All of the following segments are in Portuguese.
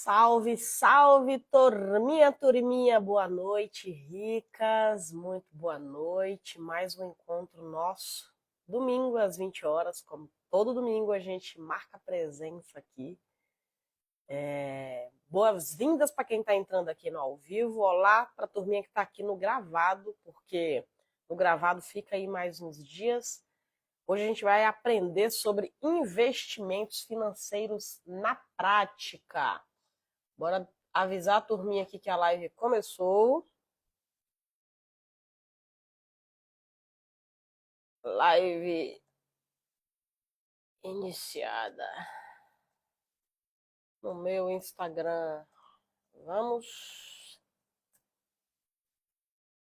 Salve, salve, turminha, boa noite, ricas, muito boa noite. Mais um encontro nosso, domingo às 20 horas, como todo domingo a gente marca presença aqui. Boas-vindas para quem está entrando aqui no ao vivo, olá para a turminha que está aqui no gravado, porque no gravado fica aí mais uns dias. Hoje a gente vai aprender sobre investimentos financeiros na prática. Bora avisar a turminha aqui que a live começou. Live iniciada no meu Instagram. Vamos.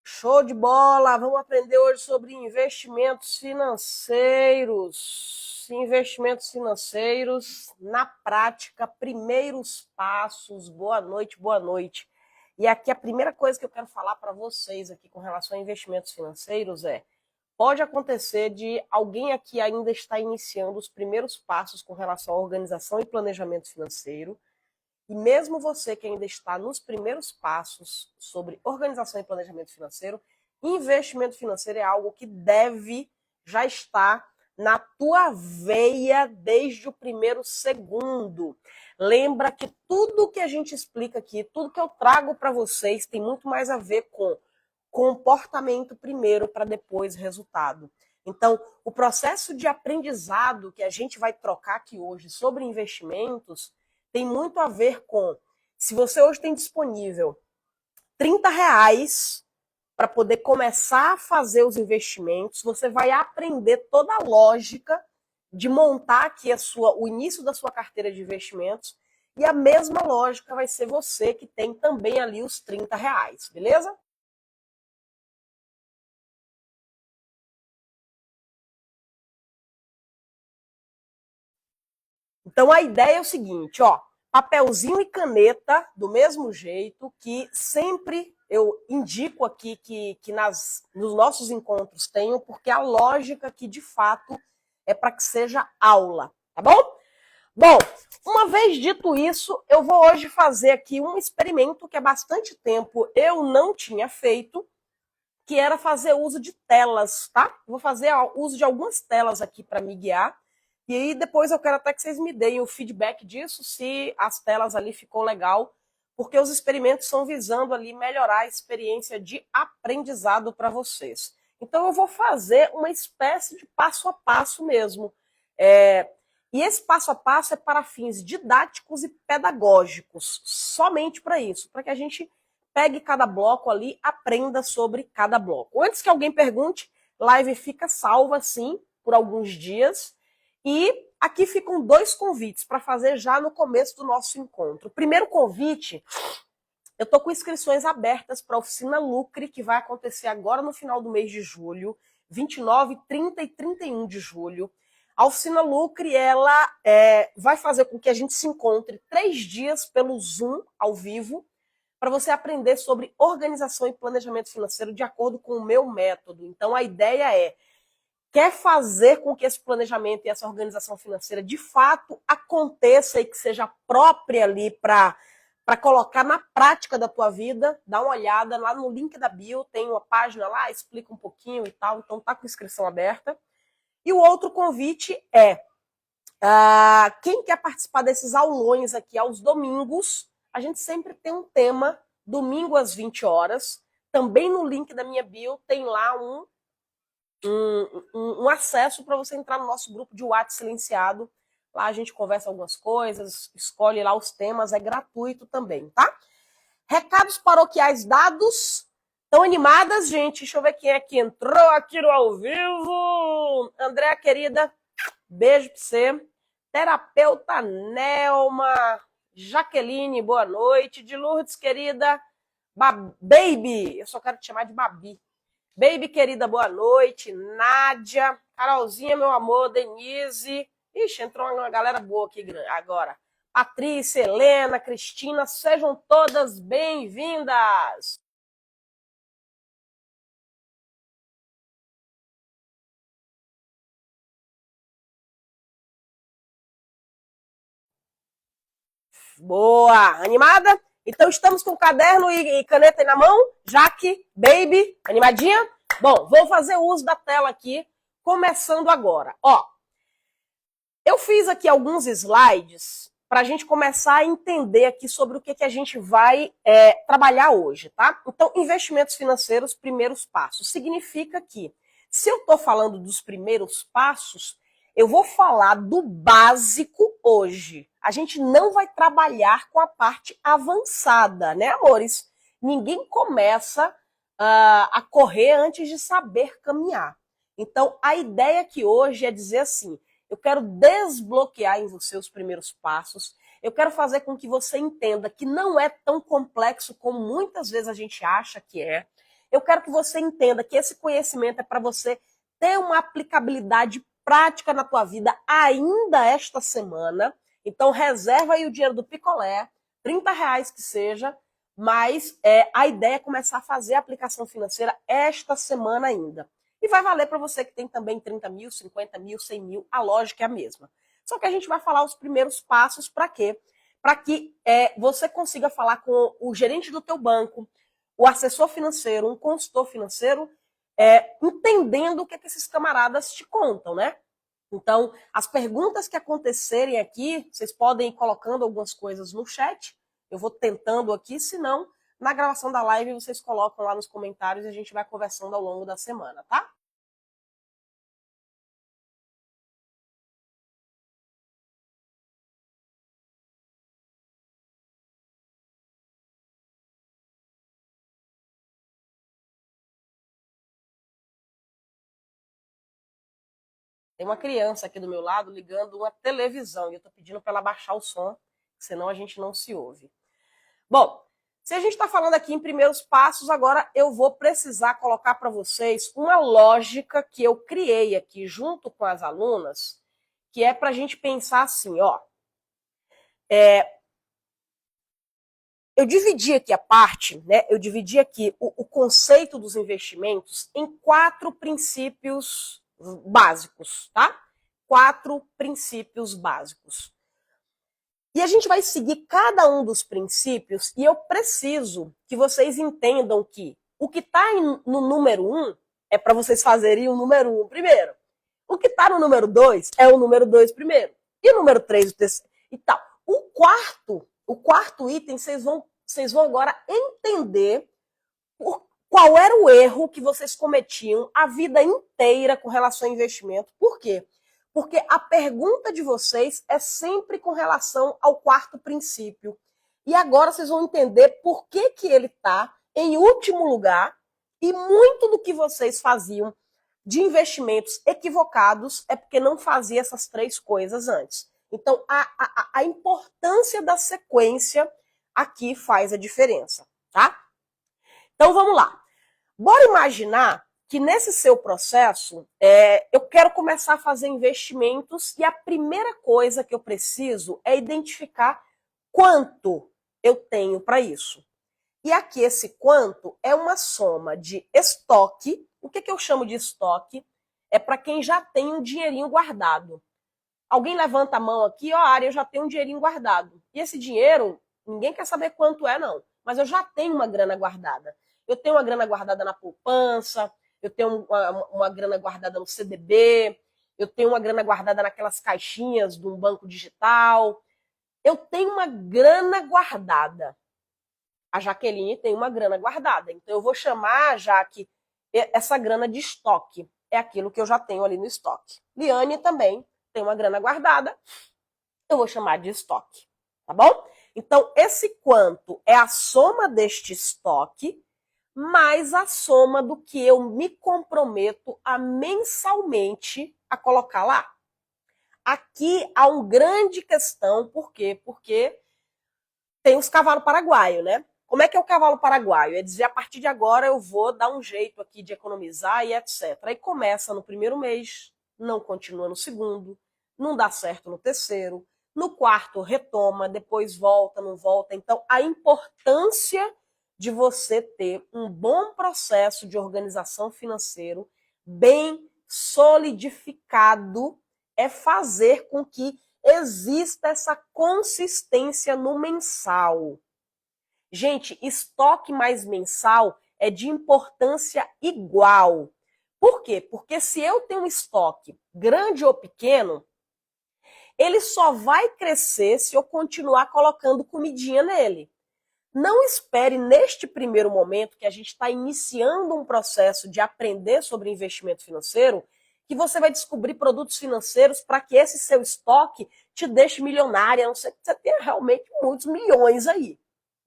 Show de bola! Vamos aprender hoje sobre investimentos financeiros. Investimentos financeiros na prática, primeiros passos. Boa noite, boa noite. E aqui a primeira coisa que eu quero falar para vocês aqui com relação a investimentos financeiros é: pode acontecer de alguém aqui ainda estar iniciando os primeiros passos com relação à organização e planejamento financeiro. E mesmo você que ainda está nos primeiros passos sobre organização e planejamento financeiro, investimento financeiro é algo que deve já estar na tua veia desde o primeiro segundo. Lembra que tudo que a gente explica aqui, tudo que eu trago para vocês tem muito mais a ver com comportamento primeiro para depois resultado. Então, o processo de aprendizado que a gente vai trocar aqui hoje sobre investimentos tem muito a ver com, se você hoje tem disponível R$ 30 para poder começar a fazer os investimentos, você vai aprender toda a lógica de montar aqui o início da sua carteira de investimentos, e a mesma lógica vai ser você que tem também ali os R$ 30, beleza? Então a ideia é o seguinte, ó, papelzinho e caneta, do mesmo jeito que sempre eu indico aqui que nos nossos encontros tenham, porque a lógica aqui de fato é para que seja aula, tá bom? Bom, uma vez dito isso, eu vou hoje fazer aqui um experimento que há bastante tempo eu não tinha feito, que era fazer uso de telas, tá? Vou fazer uso de algumas telas aqui para me guiar. E aí depois eu quero até que vocês me deem o feedback disso, se as telas ali ficou legal, porque os experimentos são visando ali melhorar a experiência de aprendizado para vocês. Então eu vou fazer uma espécie de passo a passo mesmo. E esse passo a passo é para fins didáticos e pedagógicos, somente para isso, para que a gente pegue cada bloco ali, aprenda sobre cada bloco. Antes que alguém pergunte, live fica salva, sim, por alguns dias. E aqui ficam dois convites para fazer já no começo do nosso encontro. O primeiro convite, eu estou com inscrições abertas para a Oficina Lucre, que vai acontecer agora no final do mês de julho, 29, 30 e 31 de julho. A Oficina Lucre, ela vai fazer com que a gente se encontre 3 dias pelo Zoom, ao vivo, para você aprender sobre organização e planejamento financeiro de acordo com o meu método. Então, a ideia é, quer fazer com que esse planejamento e essa organização financeira de fato aconteça e que seja própria ali para colocar na prática da tua vida, dá uma olhada lá no link da bio, tem uma página lá, explica um pouquinho e tal, então tá com inscrição aberta. E o outro convite é, quem quer participar desses aulões aqui aos domingos, a gente sempre tem um tema, domingo às 20 horas. Também no link da minha bio tem lá um acesso para você entrar no nosso grupo de WhatsApp silenciado. Lá a gente conversa algumas coisas, escolhe lá os temas, é gratuito também, tá? Recados paroquiais dados. Estão animadas, gente? Deixa eu ver quem é que entrou aqui no ao vivo. Andréa, querida, beijo para você. Terapeuta Nelma, Jaqueline, boa noite. De Lourdes, querida, Baby, eu só quero te chamar de Babi. Baby, querida, boa noite. Nádia, Carolzinha, meu amor, Denise. Ixi, entrou uma galera boa aqui agora. Patrícia, Helena, Cristina, sejam todas bem-vindas. Boa! Animada? Então estamos com caderno e caneta na mão? Jaque, baby, animadinha? Bom, vou fazer uso da tela aqui, começando agora. Ó, eu fiz aqui alguns slides para a gente começar a entender aqui sobre o que a gente vai trabalhar hoje, tá? Então, investimentos financeiros, primeiros passos. Significa que, se eu estou falando dos primeiros passos, eu vou falar do básico hoje. A gente não vai trabalhar com a parte avançada, né, amores? Ninguém começa a correr antes de saber caminhar. Então, a ideia aqui hoje é dizer assim, eu quero desbloquear em você os primeiros passos, eu quero fazer com que você entenda que não é tão complexo como muitas vezes a gente acha que é. Eu quero que você entenda que esse conhecimento é para você ter uma aplicabilidade prática na tua vida ainda esta semana. Então, reserva aí o dinheiro do picolé, R$30 que seja, mas a ideia é começar a fazer a aplicação financeira esta semana ainda. E vai valer para você que tem também 30 mil, 50 mil, 100 mil, a lógica é a mesma. Só que a gente vai falar os primeiros passos para quê? Para que você consiga falar com o gerente do teu banco, o assessor financeiro, um consultor financeiro, entendendo o que esses camaradas te contam, né? Então, as perguntas que acontecerem aqui, vocês podem ir colocando algumas coisas no chat, eu vou tentando aqui, se não, na gravação da live vocês colocam lá nos comentários e a gente vai conversando ao longo da semana, tá? Tem uma criança aqui do meu lado ligando uma televisão e eu estou pedindo para ela baixar o som, senão a gente não se ouve. Bom, se a gente está falando aqui em primeiros passos, agora eu vou precisar colocar para vocês uma lógica que eu criei aqui junto com as alunas, que é para a gente pensar assim, ó. Eu dividi aqui a parte, né? Eu dividi aqui o conceito dos investimentos em 4 princípios básicos, tá? 4 princípios básicos. E a gente vai seguir cada um dos princípios e eu preciso que vocês entendam que o que está no número 1 é para vocês fazerem o número 1 primeiro. O que está no número 2 é o número 2 primeiro. E o número 3, o terceiro e tal. O quarto item, vocês vão agora entender qual era o erro que vocês cometiam a vida inteira com relação ao investimento. Por quê? Porque a pergunta de vocês é sempre com relação ao quarto princípio. E agora vocês vão entender por que ele está em último lugar e muito do que vocês faziam de investimentos equivocados é porque não fazia essas 3 coisas antes. Então, a importância da sequência aqui faz a diferença, tá? Então, vamos lá. Bora imaginar que nesse seu processo, eu quero começar a fazer investimentos e a primeira coisa que eu preciso é identificar quanto eu tenho para isso. E aqui esse quanto é uma soma de estoque. O que eu chamo de estoque? É para quem já tem um dinheirinho guardado. Alguém levanta a mão aqui, ó, Ari, eu já tenho um dinheirinho guardado. E esse dinheiro, ninguém quer saber quanto é, não. Mas eu já tenho uma grana guardada. Eu tenho uma grana guardada na poupança, eu tenho uma grana guardada no CDB, eu tenho uma grana guardada naquelas caixinhas de um banco digital. Eu tenho uma grana guardada. A Jaqueline tem uma grana guardada. Então, eu vou chamar a Jaque essa grana de estoque. É aquilo que eu já tenho ali no estoque. Liane também tem uma grana guardada. Eu vou chamar de estoque. Tá bom? Então, esse quanto é a soma deste estoque mais a soma do que eu me comprometo a mensalmente a colocar lá. Aqui há uma grande questão. Por quê? Porque tem os cavalos paraguaios, né? Como é que é o cavalo paraguaio? É dizer, a partir de agora eu vou dar um jeito aqui de economizar e etc. Aí começa no primeiro mês, não continua no segundo, não dá certo no terceiro, no quarto retoma, depois volta, não volta. Então, a importância de você ter um bom processo de organização financeiro bem solidificado é fazer com que exista essa consistência no mensal. Gente, estoque mais mensal é de importância igual. Por quê? Porque se eu tenho um estoque grande ou pequeno, ele só vai crescer se eu continuar colocando comidinha nele. Não espere neste primeiro momento, que a gente está iniciando um processo de aprender sobre investimento financeiro, que você vai descobrir produtos financeiros para que esse seu estoque te deixe milionária, a não ser que você tenha realmente muitos milhões aí,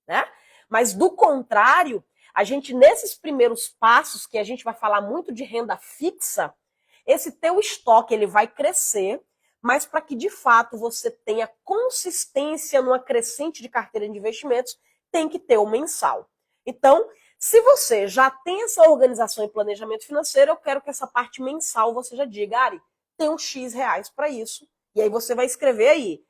né? Mas do contrário, a gente, nesses primeiros passos, que a gente vai falar muito de renda fixa, esse teu estoque ele vai crescer, mas para que de fato você tenha consistência numa crescente de carteira de investimentos, tem que ter o mensal. Então, se você já tem essa organização e planejamento financeiro, eu quero que essa parte mensal você já diga, Ari, tem um X reais para isso. E aí você vai escrever aí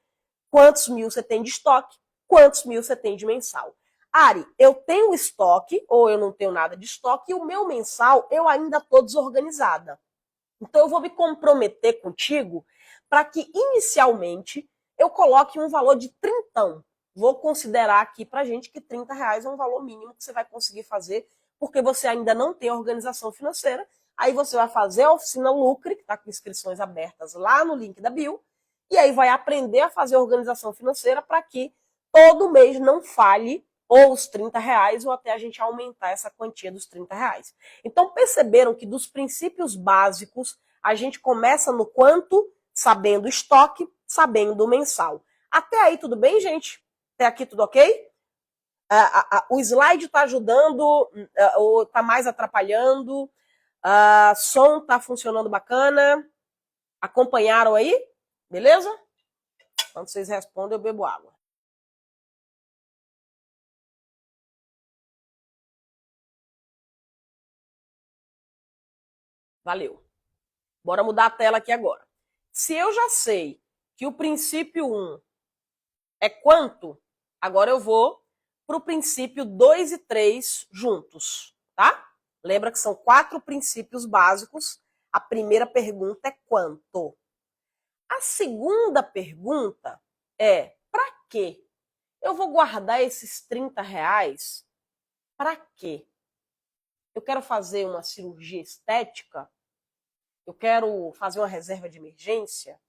quantos mil você tem de estoque, quantos mil você tem de mensal. Ari, eu tenho estoque ou eu não tenho nada de estoque e o meu mensal eu ainda estou desorganizada. Então eu vou me comprometer contigo para que inicialmente eu coloque um valor de trintão. Vou considerar aqui para gente que R$30 é um valor mínimo que você vai conseguir fazer, porque você ainda não tem organização financeira. Aí você vai fazer a oficina Lucre, que está com inscrições abertas lá no link da bio, e aí vai aprender a fazer organização financeira para que todo mês não falhe ou os R$30 ou até a gente aumentar essa quantia dos R$30. Então perceberam que dos princípios básicos a gente começa no quanto, sabendo o estoque, sabendo o mensal. Até aí tudo bem, gente? Até aqui tudo ok? O slide está ajudando ou está mais atrapalhando? Som está funcionando bacana? Acompanharam aí? Beleza? Quando vocês respondem, eu bebo água. Valeu. Bora mudar a tela aqui agora. Se eu já sei que o princípio 1 é quanto, agora eu vou para o princípio 2 e 3 juntos, tá? Lembra que são 4 princípios básicos. A primeira pergunta é quanto? A segunda pergunta é para quê? Eu vou guardar esses R$30 para quê? Eu quero fazer uma cirurgia estética? Eu quero fazer uma reserva de emergência?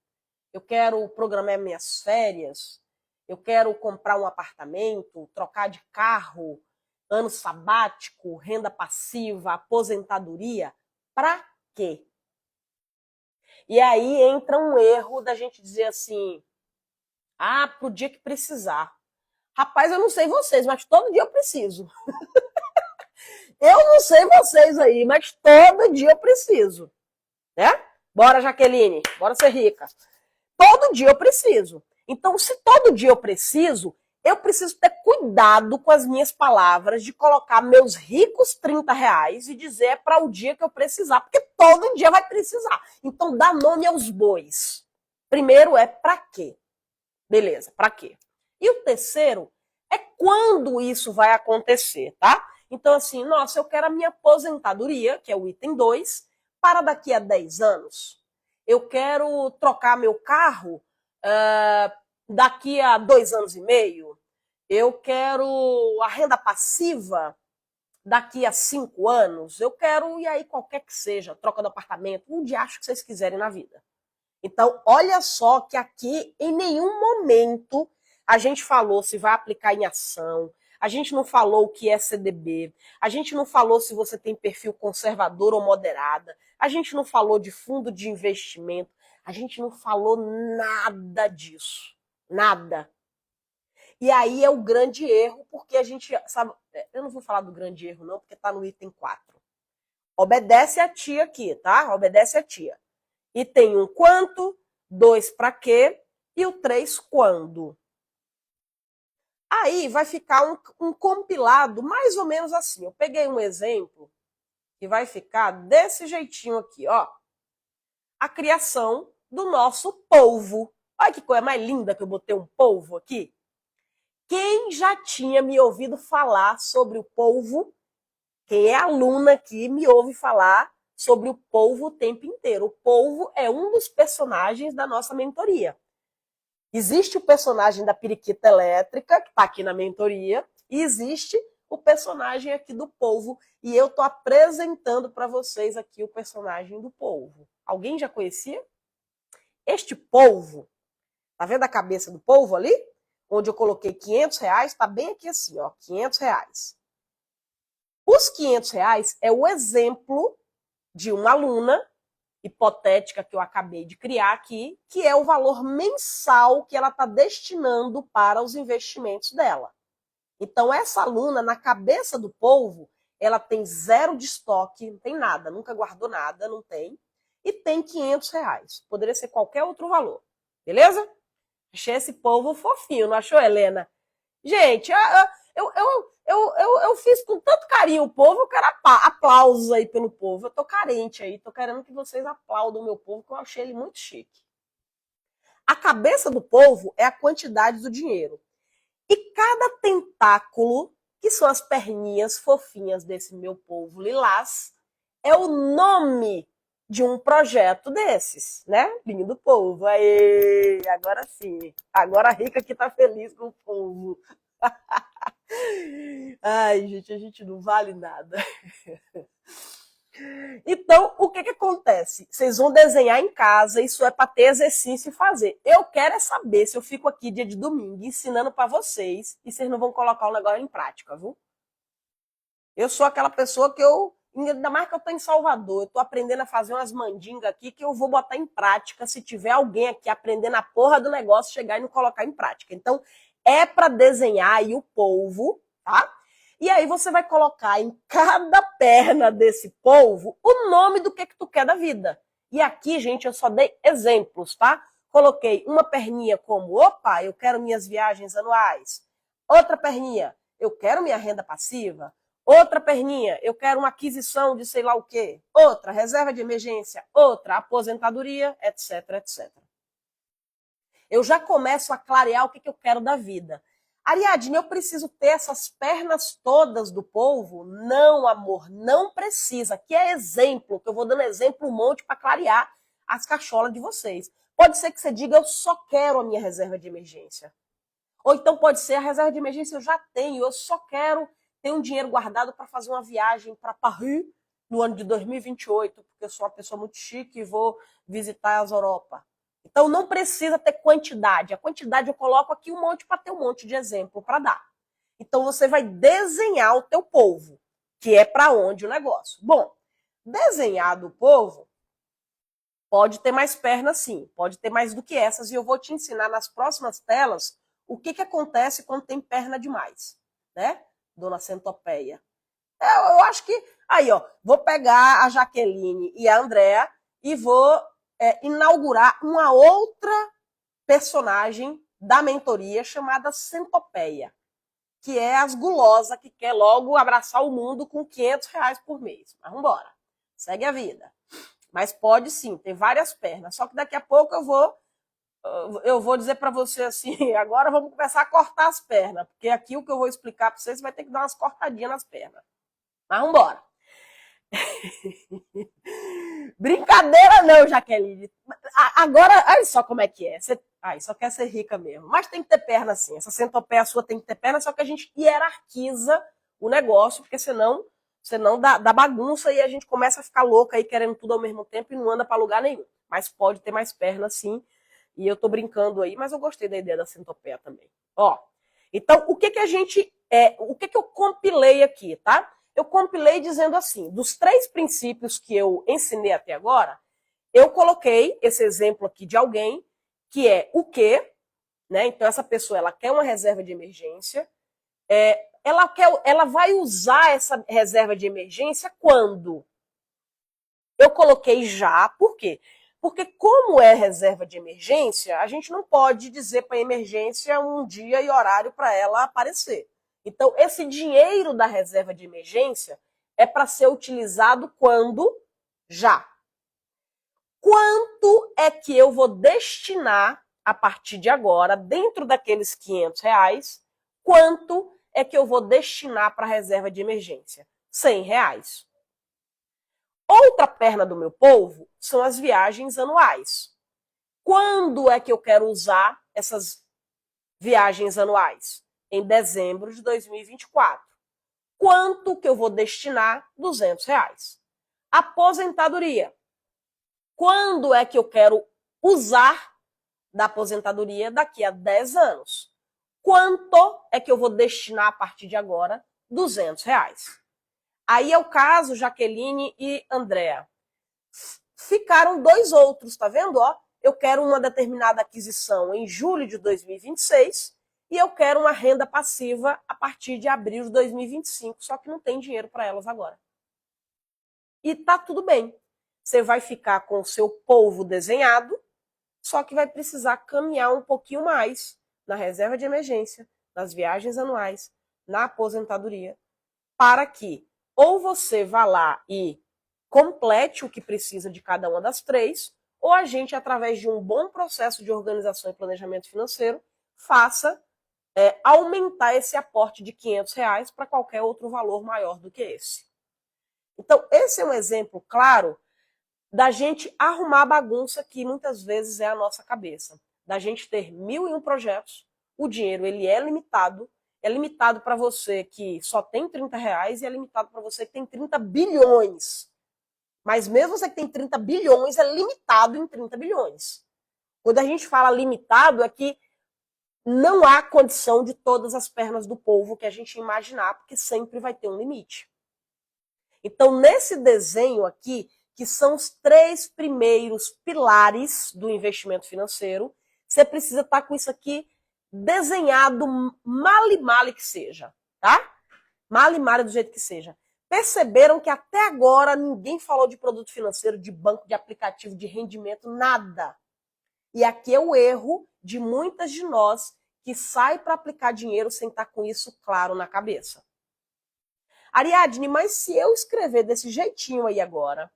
Eu quero programar minhas férias? Eu quero comprar um apartamento, trocar de carro, ano sabático, renda passiva, aposentadoria? Para quê? E aí entra um erro da gente dizer assim, pro dia que precisar. Rapaz, eu não sei vocês, mas todo dia eu preciso. Eu não sei vocês aí, mas todo dia eu preciso. Né? Bora, Jaqueline, bora ser rica. Todo dia eu preciso. Então, se todo dia eu preciso ter cuidado com as minhas palavras de colocar meus ricos R$30 e dizer para o dia que eu precisar, porque todo dia vai precisar. Então, dá nome aos bois. Primeiro é para quê? Beleza, para quê? E o terceiro é quando isso vai acontecer, tá? Então, assim, nossa, eu quero a minha aposentadoria, que é o item 2, para daqui a 10 anos. Eu quero trocar meu carro daqui a 2 anos e meio. Eu quero a renda passiva daqui a 5 anos. Eu quero, e aí qualquer que seja, troca do apartamento, um diacho que vocês quiserem na vida. Então, olha só que aqui, em nenhum momento, a gente falou se vai aplicar em ação, a gente não falou o que é CDB, a gente não falou se você tem perfil conservador ou moderada, a gente não falou de fundo de investimento, a gente não falou nada disso. Nada. E aí é o grande erro, porque a gente, sabe, eu não vou falar do grande erro não, porque tá no item 4. Obedece a tia aqui, tá? Obedece a tia. E tem um quanto, 2 para quê e o 3 quando. Aí vai ficar um compilado mais ou menos assim. Eu peguei um exemplo que vai ficar desse jeitinho aqui, ó. A criação do nosso polvo. Olha que coisa mais linda que eu botei um polvo aqui. Quem já tinha me ouvido falar sobre o polvo, quem é aluna aqui me ouve falar sobre o polvo o tempo inteiro. O polvo é um dos personagens da nossa mentoria. Existe o personagem da periquita elétrica, que está aqui na mentoria, e existe o personagem aqui do polvo. E eu estou apresentando para vocês aqui o personagem do polvo. Alguém já conhecia? Este polvo, tá vendo a cabeça do polvo ali? Onde eu coloquei R$500, está bem aqui assim, ó, R$500. Os R$500 é o exemplo de uma aluna hipotética que eu acabei de criar aqui, que é o valor mensal que ela está destinando para os investimentos dela. Então, essa aluna, na cabeça do polvo, ela tem 0 de estoque, não tem nada, nunca guardou nada, não tem, e tem R$500. Poderia ser qualquer outro valor, beleza? Achei esse polvo fofinho, não achou, Helena? Gente, eu fiz com tanto carinho o povo, eu quero aplausos aí pelo povo. Eu tô carente aí, tô querendo que vocês aplaudam o meu povo, que eu achei ele muito chique. A cabeça do povo é a quantidade do dinheiro. E cada tentáculo, que são as perninhas fofinhas desse meu povo lilás, é o nome de um projeto desses, né? Linho do povo. Aê, agora sim. Agora a Rica aqui tá feliz com o povo. Ai, gente, a gente não vale nada. Então, o que acontece? Vocês vão desenhar em casa, isso é para ter exercício e fazer. Eu quero é saber se eu fico aqui dia de domingo ensinando para vocês e vocês não vão colocar o negócio em prática, viu? Eu sou aquela pessoa que ainda mais que eu tô em Salvador, eu tô aprendendo a fazer umas mandingas aqui que eu vou botar em prática se tiver alguém aqui aprendendo a porra do negócio, chegar e não colocar em prática. Então, é para desenhar aí o polvo, tá? E aí você vai colocar em cada perna desse polvo o nome do que tu quer da vida. E aqui, gente, eu só dei exemplos, tá? Coloquei uma perninha como, opa, eu quero minhas viagens anuais. Outra perninha, eu quero minha renda passiva. Outra perninha, eu quero uma aquisição de sei lá o quê. Outra, reserva de emergência. Outra, aposentadoria, etc, etc. Eu já começo a clarear o que eu quero da vida. Ariadne, eu preciso ter essas pernas todas do polvo? Não, amor, não precisa. Aqui é exemplo, que eu vou dando exemplo um monte para clarear as cacholas de vocês. Pode ser que você diga, eu só quero a minha reserva de emergência. Ou então pode ser, a reserva de emergência eu já tenho, eu só quero ter um dinheiro guardado para fazer uma viagem para Paris no ano de 2028, porque eu sou uma pessoa muito chique e vou visitar as Europa. Então não precisa ter quantidade. A quantidade eu coloco aqui um monte para ter um monte de exemplo para dar. Então você vai desenhar o teu polvo, que é para onde o negócio. Bom, desenhado o polvo, pode ter mais pernas sim, pode ter mais do que essas, e eu vou te ensinar nas próximas telas o que acontece quando tem perna demais, né? Dona Centopeia. Eu acho que... Aí, ó, vou pegar a Jaqueline e a Andréa e vou inaugurar uma outra personagem da mentoria chamada Centopeia, que é as gulosas que quer logo abraçar o mundo com R$500 por mês. Mas vamos embora, segue a vida. Mas pode sim, tem várias pernas. Só que daqui a pouco eu vou dizer para você assim, agora vamos começar a cortar as pernas, porque aqui o que eu vou explicar para vocês vai ter que dar umas cortadinhas nas pernas. Mas vamos embora. Brincadeira não, Jaqueline. Agora, olha só como é que é. Você só quer ser rica mesmo. Mas tem que ter perna assim. Essa centopeia sua tem que ter perna, só que a gente hierarquiza o negócio, porque senão dá bagunça e a gente começa a ficar louca aí querendo tudo ao mesmo tempo e não anda para lugar nenhum. Mas pode ter mais perna sim. E eu tô brincando aí, mas eu gostei da ideia da centopeia também. Ó, então o que eu compilei aqui, tá? Eu compilei dizendo assim, dos 3 princípios que eu ensinei até agora, eu coloquei esse exemplo aqui de alguém que é o quê, né? Então essa pessoa ela quer uma reserva de emergência, ela vai usar essa reserva de emergência quando? Eu coloquei já, por quê? Porque como é reserva de emergência, a gente não pode dizer para a emergência um dia e horário para ela aparecer. Então, esse dinheiro da reserva de emergência é para ser utilizado quando? Já. Quanto é que eu vou destinar, a partir de agora, dentro daqueles R$500, quanto é que eu vou destinar para a reserva de emergência? R$100. Outra perna do meu polvo são as viagens anuais. Quando é que eu quero usar essas viagens anuais? Em dezembro de 2024. Quanto que eu vou destinar? R$ 200. Aposentadoria. Quando é que eu quero usar da aposentadoria? Daqui a 10 anos. Quanto é que eu vou destinar a partir de agora? R$ 200. Aí é o caso, Jaqueline e Andréa. Ficaram dois outros, tá vendo? Ó, eu quero uma determinada aquisição em julho de 2026 e eu quero uma renda passiva a partir de abril de 2025, só que não tem dinheiro para elas agora. E tá tudo bem. Você vai ficar com o seu polvo desenhado, só que vai precisar caminhar um pouquinho mais na reserva de emergência, nas viagens anuais, na aposentadoria, para que ou você vá lá e complete o que precisa de cada uma das três, ou a gente, através de um bom processo de organização e planejamento financeiro, faça aumentar esse aporte de R$ 500 para qualquer outro valor maior do que esse. Então, esse é um exemplo claro da gente arrumar a bagunça que muitas vezes é a nossa cabeça. Da gente ter 1001 projetos, o dinheiro ele é limitado para você que só tem R$ 30 e é limitado para você que tem 30 bilhões. Mas mesmo você que tem 30 bilhões, é limitado em 30 bilhões. Quando a gente fala limitado, é que não há condição de todas as pernas do povo que a gente imaginar, porque sempre vai ter um limite. Então, nesse desenho aqui, que são os 3 primeiros pilares do investimento financeiro, você precisa estar com isso aqui desenhado male que seja, tá? Male do jeito que seja. Perceberam que até agora ninguém falou de produto financeiro, de banco, de aplicativo, de rendimento, nada. E aqui é o erro de muitas de nós que sai para aplicar dinheiro sem estar com isso claro na cabeça. Ariadne, mas se eu escrever desse jeitinho aí agora,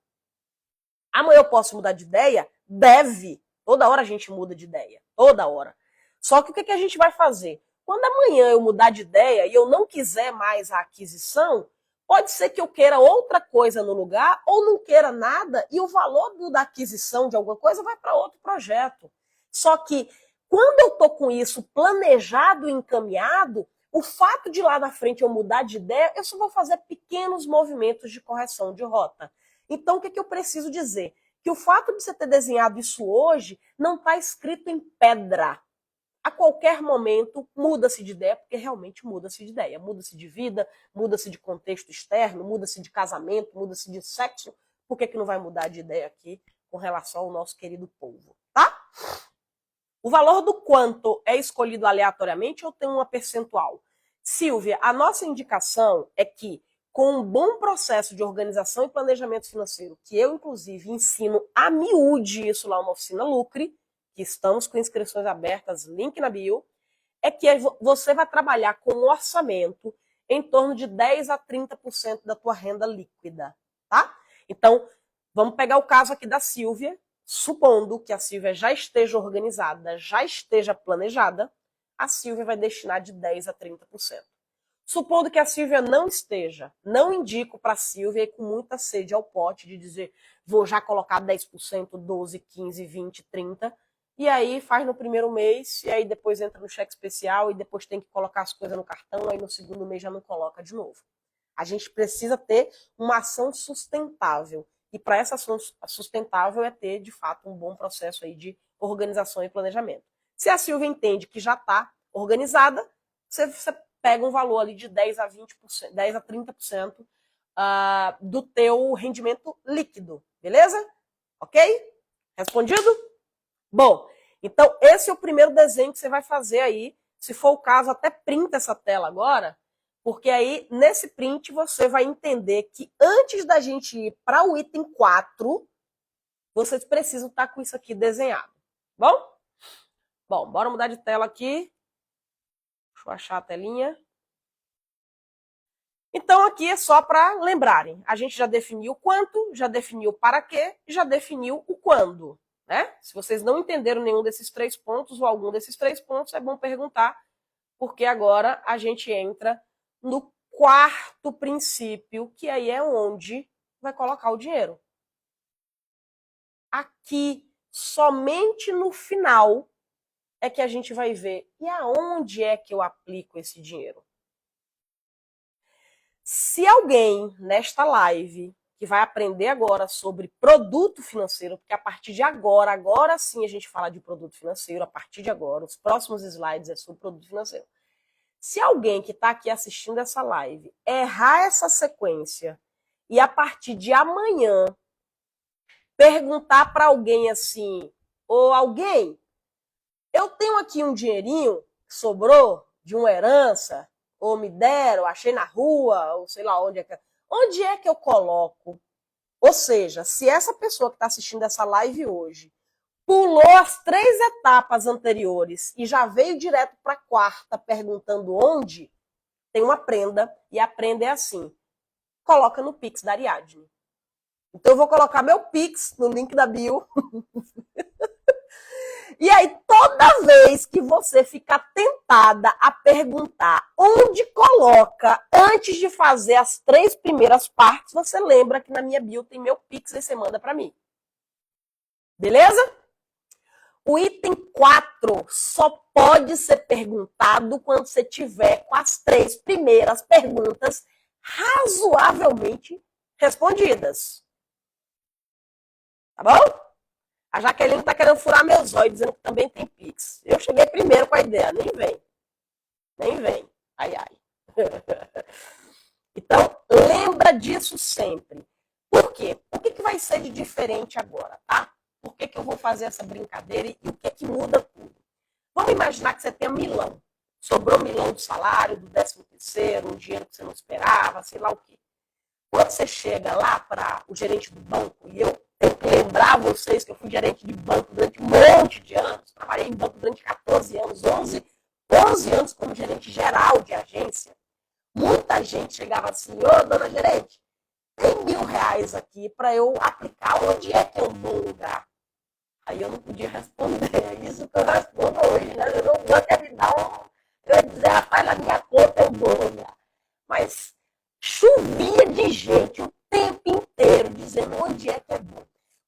amanhã eu posso mudar de ideia? Deve. Toda hora a gente muda de ideia. Toda hora. Só que o que a gente vai fazer? Quando amanhã eu mudar de ideia e eu não quiser mais a aquisição, pode ser que eu queira outra coisa no lugar ou não queira nada e o valor da aquisição de alguma coisa vai para outro projeto. Só que quando eu estou com isso planejado e encaminhado, o fato de lá na frente eu mudar de ideia, eu só vou fazer pequenos movimentos de correção de rota. Então, o que eu preciso dizer? Que o fato de você ter desenhado isso hoje não está escrito em pedra. A qualquer momento muda-se de ideia, porque realmente muda-se de ideia. Muda-se de vida, muda-se de contexto externo, muda-se de casamento, muda-se de sexo. Por que não vai mudar de ideia aqui com relação ao nosso querido povo, tá? O valor do quanto é escolhido aleatoriamente ou tem uma percentual? Silvia, a nossa indicação é que, com um bom processo de organização e planejamento financeiro, que eu, inclusive, ensino a miúde isso lá na Oficina Lucre, que estamos com inscrições abertas, link na bio, é que você vai trabalhar com um orçamento em torno de 10 a 30% da tua renda líquida, tá? Então, vamos pegar o caso aqui da Silvia, supondo que a Silvia já esteja organizada, já esteja planejada, a Silvia vai destinar de 10 a 30%. Supondo que a Silvia não esteja, não indico para a Silvia ir com muita sede ao pote de dizer vou já colocar 10%, 12, 15, 20, 30%, e aí faz no primeiro mês, e aí depois entra no cheque especial, e depois tem que colocar as coisas no cartão, aí no segundo mês já não coloca de novo. A gente precisa ter uma ação sustentável. E para essa ação sustentável é ter, de fato, um bom processo aí de organização e planejamento. Se a Silvia entende que já está organizada, você pega um valor ali de 10 a 20%, 10 a 30% do teu rendimento líquido, beleza? Ok? Respondido? Bom, então esse é o primeiro desenho que você vai fazer aí. Se for o caso, até printa essa tela agora, porque aí nesse print você vai entender que antes da gente ir para o item 4, vocês precisam estar com isso aqui desenhado. Bom? Bom, bora mudar de tela aqui. Deixa eu achar a telinha. Então, aqui é só para lembrarem. A gente já definiu o quanto, já definiu o para quê e já definiu o quando. Né? Se vocês não entenderam nenhum desses 3 pontos ou algum desses 3 pontos, é bom perguntar, porque agora a gente entra no 4º princípio, que aí é onde vai colocar o dinheiro. Aqui, somente no final, é que a gente vai ver, e aonde é que eu aplico esse dinheiro? Se alguém nesta live que vai aprender agora sobre produto financeiro, porque a partir de agora sim a gente fala de produto financeiro, a partir de agora, os próximos slides é sobre produto financeiro. Se alguém que está aqui assistindo essa live errar essa sequência e a partir de amanhã perguntar para alguém assim, ou alguém, eu tenho aqui um dinheirinho que sobrou de uma herança, ou me deram, achei na rua, ou sei lá onde é que eu coloco? Ou seja, se essa pessoa que está assistindo essa live hoje pulou as 3 etapas anteriores e já veio direto para a quarta perguntando onde, tem uma prenda, e a prenda é assim, coloca no Pix da Ariadne. Então eu vou colocar meu Pix no link da bio. E aí, toda vez que você ficar tentada a perguntar onde coloca, antes de fazer as 3 primeiras partes, você lembra que na minha bio tem meu Pix e você manda para mim. Beleza? O item 4 só pode ser perguntado quando você tiver com as 3 primeiras perguntas razoavelmente respondidas. Tá bom? A Jaqueline tá querendo furar meus olhos, dizendo que também tem Pix. Eu cheguei primeiro com a ideia, nem vem. Nem vem. Ai, ai. Então, lembra disso sempre. Por quê? O que vai ser de diferente agora, tá? Por que eu vou fazer essa brincadeira e o que muda tudo? Vamos imaginar que você tem milão. Sobrou milão do salário, do 13º, um dinheiro que você não esperava, sei lá o quê. Quando você chega lá para o gerente do banco, e eu tenho que lembrar vocês que eu fui gerente de banco durante um monte de anos, trabalhei em banco durante 14 anos, 11 anos como gerente geral de agência. Muita gente chegava assim, ô dona gerente, tem R$1.000 aqui para eu aplicar, onde é que é um bom lugar? Aí eu não podia responder, é isso que eu respondo hoje, né? Eu não vou terminar, eu ia dizer, rapaz, na minha conta é um bom lugar. Mas chovia de gente o tempo inteiro dizendo onde é que é bom.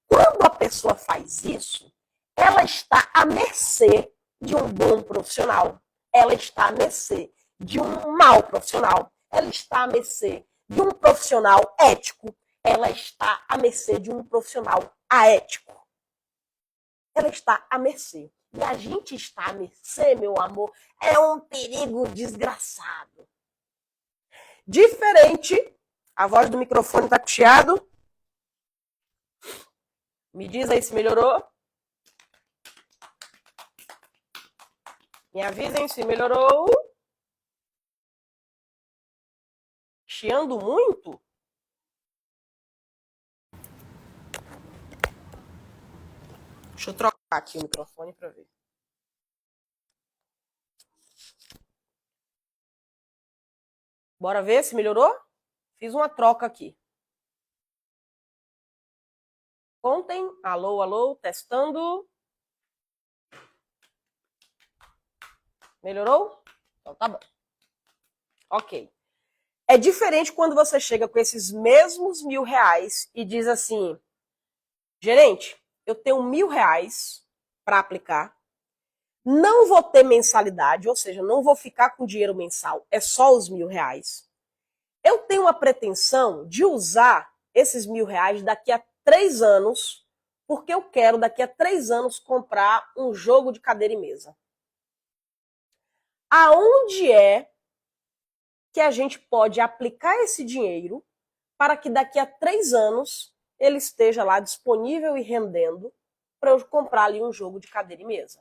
Quando a pessoa faz isso, ela está à mercê de um bom profissional. Ela está à mercê de um mau profissional. Ela está à mercê de um profissional ético. Ela está à mercê de um profissional aético. Ela está à mercê. E a gente está à mercê, meu amor, é um perigo desgraçado. Diferente, a voz do microfone está chiado. Me diz aí se melhorou. Me avisem se melhorou. Chiando muito? Deixa eu trocar aqui o microfone para ver. Bora ver se melhorou? Fiz uma troca aqui. Contem. Alô, alô, testando. Melhorou? Então tá bom. Ok. É diferente quando você chega com esses mesmos R$1.000 e diz assim, gerente, eu tenho R$1.000 para aplicar, não vou ter mensalidade, ou seja, não vou ficar com dinheiro mensal, é só os R$1.000. Eu tenho a pretensão de usar esses R$1.000 daqui a 3 anos, porque eu quero daqui a 3 anos comprar um jogo de cadeira e mesa. Aonde é que a gente pode aplicar esse dinheiro para que daqui a 3 anos ele esteja lá disponível e rendendo para eu comprar ali um jogo de cadeira e mesa?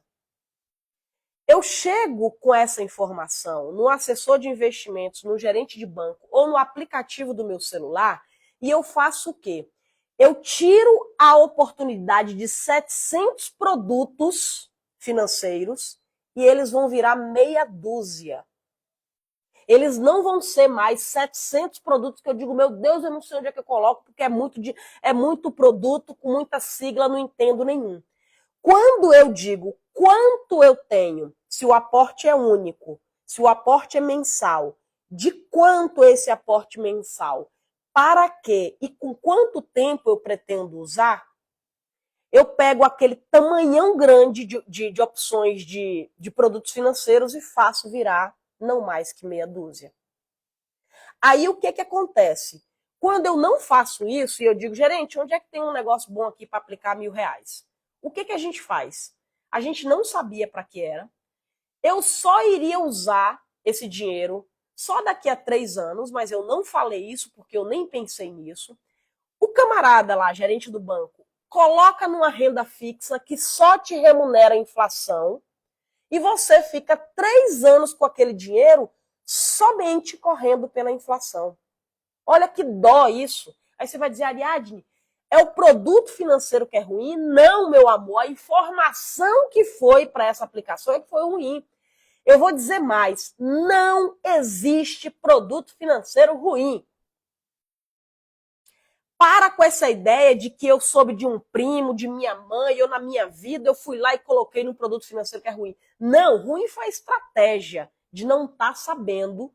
Eu chego com essa informação no assessor de investimentos, no gerente de banco ou no aplicativo do meu celular e eu faço o quê? Eu tiro a oportunidade de 700 produtos financeiros e eles vão virar meia dúzia. Eles não vão ser mais 700 produtos que eu digo, meu Deus, eu não sei onde é que eu coloco, porque é muito produto com muita sigla, não entendo nenhum. Quando eu digo quanto eu tenho, se o aporte é único, se o aporte é mensal, de quanto esse aporte mensal, para quê e com quanto tempo eu pretendo usar, eu pego aquele tamanhão grande de opções de produtos financeiros e faço virar não mais que meia dúzia. Aí o que acontece? Quando eu não faço isso e eu digo, gerente, onde é que tem um negócio bom aqui para aplicar R$ 1.000? O que a gente faz? A gente não sabia para que era. Eu só iria usar esse dinheiro só daqui a 3 anos, mas eu não falei isso porque eu nem pensei nisso. O camarada lá, gerente do banco, coloca numa renda fixa que só te remunera a inflação e você fica 3 anos com aquele dinheiro somente correndo pela inflação. Olha que dó isso. Aí você vai dizer, Ariadne, é o produto financeiro que é ruim? Não, meu amor, a informação que foi para essa aplicação é que foi ruim. Eu vou dizer mais, não existe produto financeiro ruim. Para com essa ideia de que eu soube de um primo, de minha mãe, eu na minha vida, eu fui lá e coloquei num produto financeiro que é ruim. Não, ruim foi a estratégia de não estar sabendo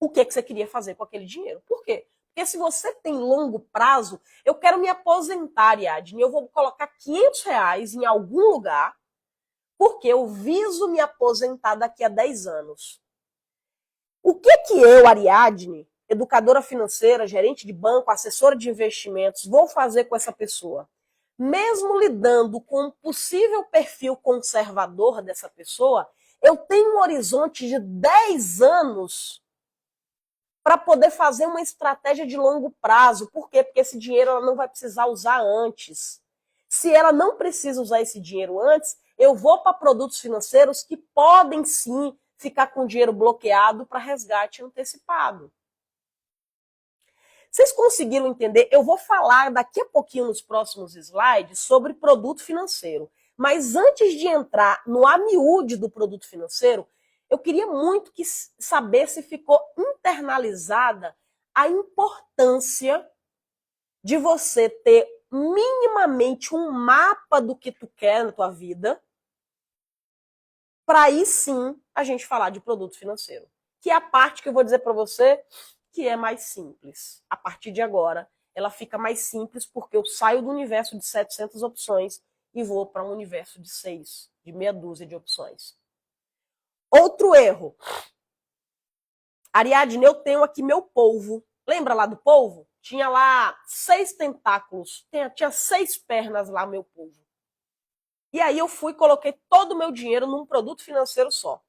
o que você queria fazer com aquele dinheiro. Por quê? Porque se você tem longo prazo, eu quero me aposentar, Ariadne, eu vou colocar R$ 500 em algum lugar, porque eu viso me aposentar daqui a 10 anos. O que eu, Ariadne, educadora financeira, gerente de banco, assessora de investimentos, vou fazer com essa pessoa? Mesmo lidando com um possível perfil conservador dessa pessoa, eu tenho um horizonte de 10 anos para poder fazer uma estratégia de longo prazo. Por quê? Porque esse dinheiro ela não vai precisar usar antes. Se ela não precisa usar esse dinheiro antes, eu vou para produtos financeiros que podem sim ficar com o dinheiro bloqueado para resgate antecipado. Vocês conseguiram entender? Eu vou falar daqui a pouquinho nos próximos slides sobre produto financeiro. Mas antes de entrar no amiúde do produto financeiro, eu queria muito saber se ficou internalizada a importância de você ter minimamente um mapa do que tu quer na tua vida, para aí sim a gente falar de produto financeiro. Que é a parte que eu vou dizer para você que é mais simples. A partir de agora, ela fica mais simples porque eu saio do universo de 700 opções e vou para um universo de 6, de meia dúzia de opções. Outro erro. Ariadne, eu tenho aqui meu polvo. Lembra lá do polvo? Tinha lá 6 tentáculos, tinha 6 pernas lá, meu polvo. E aí eu fui e coloquei todo o meu dinheiro num produto financeiro só.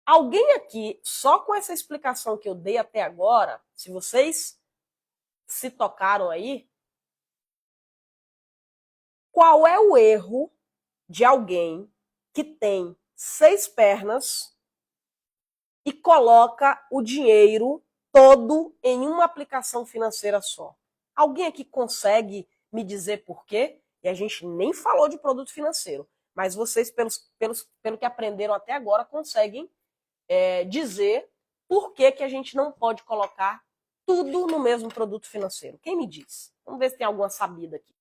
Alguém aqui, só com essa explicação que eu dei até agora, se vocês se tocaram aí, qual é o erro de alguém que tem 6 pernas e coloca o dinheiro todo em uma aplicação financeira só? Alguém aqui consegue me dizer por quê? E a gente nem falou de produto financeiro, mas vocês, pelo que aprenderam até agora, conseguem dizer por que a gente não pode colocar tudo no mesmo produto financeiro. Quem me diz? Vamos ver se tem alguma sabida aqui.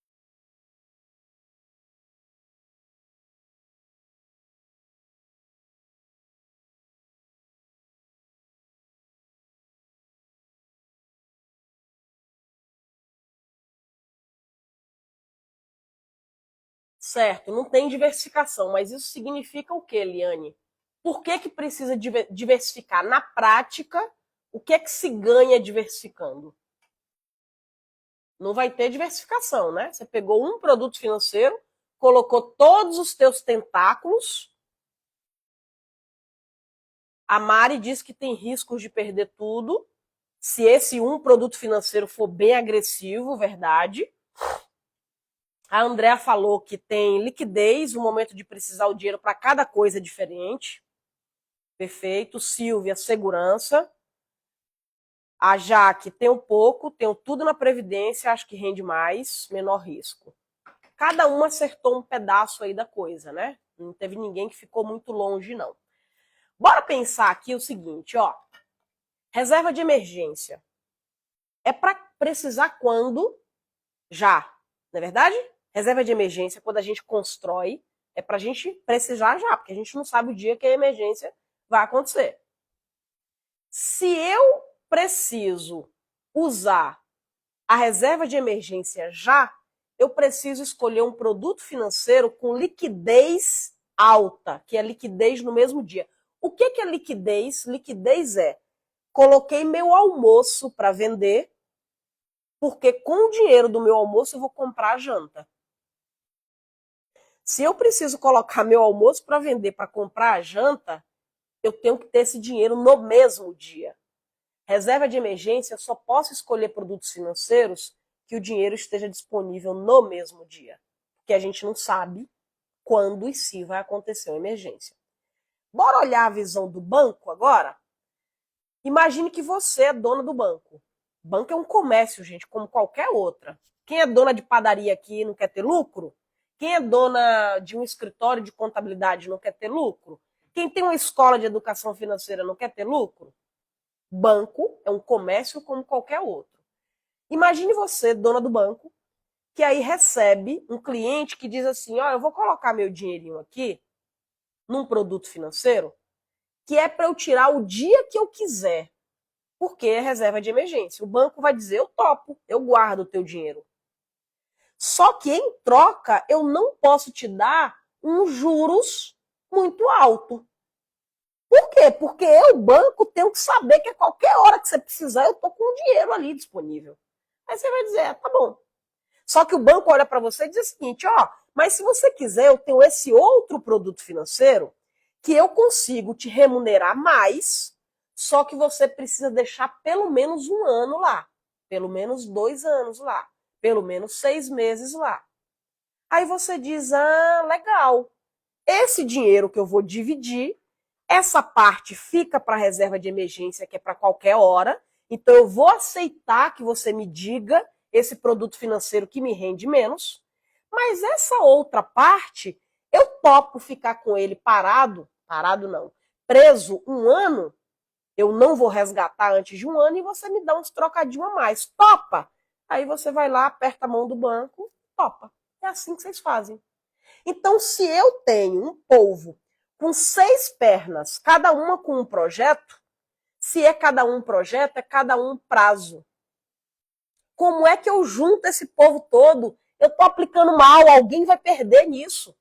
Certo, não tem diversificação, mas isso significa o quê, Eliane? Por que precisa diversificar? Na prática, o que se ganha diversificando? Não vai ter diversificação, né? Você pegou um produto financeiro, colocou todos os teus tentáculos. A Mari diz que tem riscos de perder tudo. Se esse um produto financeiro for bem agressivo, verdade. A Andrea falou que tem liquidez, o momento de precisar o dinheiro para cada coisa diferente. Perfeito. Silvia, segurança. A Jaque, tem um pouco, tenho tudo na Previdência, acho que rende mais, menor risco. Cada uma acertou um pedaço aí da coisa, né? Não teve ninguém que ficou muito longe, não. Bora pensar aqui o seguinte, ó. Reserva de emergência. É para precisar quando? Já, não é verdade? Reserva de emergência, quando a gente constrói, é para a gente precisar já, porque a gente não sabe o dia que a emergência vai acontecer. Se eu preciso usar a reserva de emergência já, eu preciso escolher um produto financeiro com liquidez alta, que é liquidez no mesmo dia. O que é liquidez? Liquidez é, coloquei meu almoço para vender, porque com o dinheiro do meu almoço eu vou comprar a janta. Se eu preciso colocar meu almoço para vender para comprar a janta, eu tenho que ter esse dinheiro no mesmo dia. Reserva de emergência, eu só posso escolher produtos financeiros que o dinheiro esteja disponível no mesmo dia. Porque a gente não sabe quando e se vai acontecer uma emergência. Bora olhar a visão do banco agora? Imagine que você é dona do banco. Banco é um comércio, gente, como qualquer outra. Quem é dona de padaria aqui não quer ter lucro? Quem é dona de um escritório de contabilidade não quer ter lucro? Quem tem uma escola de educação financeira não quer ter lucro? Banco é um comércio como qualquer outro. Imagine você, dona do banco, que aí recebe um cliente que diz assim, olha, eu vou colocar meu dinheirinho aqui num produto financeiro que é para eu tirar o dia que eu quiser, porque é reserva de emergência. O banco vai dizer, eu topo, eu guardo o teu dinheiro. Só que, em troca, eu não posso te dar uns juros muito alto. Por quê? Porque eu, banco, tenho que saber que a qualquer hora que você precisar, eu tô com o dinheiro ali disponível. Aí você vai dizer, tá bom. Só que o banco olha para você e diz o seguinte, ó, mas se você quiser, eu tenho esse outro produto financeiro que eu consigo te remunerar mais, só que você precisa deixar pelo menos um ano lá, pelo menos 2 anos lá, pelo menos 6 meses lá. Aí você diz, ah, legal, esse dinheiro que eu vou dividir, essa parte fica para reserva de emergência, que é para qualquer hora, então eu vou aceitar que você me diga esse produto financeiro que me rende menos, mas essa outra parte, eu topo ficar com ele parado não, preso um ano, eu não vou resgatar antes de um ano e você me dá uns trocadinhos a mais. Topa! Aí você vai lá, aperta a mão do banco, topa. É assim que vocês fazem. Então, se eu tenho um polvo com 6 pernas, cada uma com um projeto, se é cada um projeto, é cada um prazo. Como é que eu junto esse povo todo? Eu estou aplicando mal, alguém vai perder nisso.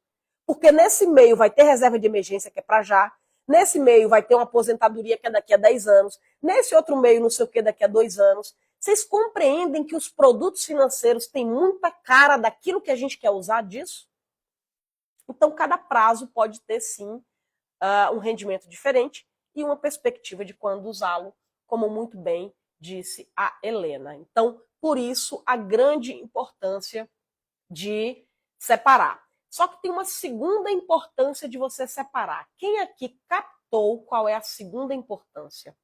Porque nesse meio vai ter reserva de emergência, que é para já. Nesse meio vai ter uma aposentadoria que é daqui a 10 anos. Nesse outro meio, não sei o que, daqui a 2 anos. Vocês compreendem que os produtos financeiros têm muita cara daquilo que a gente quer usar disso? Então, cada prazo pode ter, sim, um rendimento diferente e uma perspectiva de quando usá-lo, como muito bem disse a Helena. Então, por isso, a grande importância de separar. Só que tem uma segunda importância de você separar. Quem aqui captou qual é a segunda importância?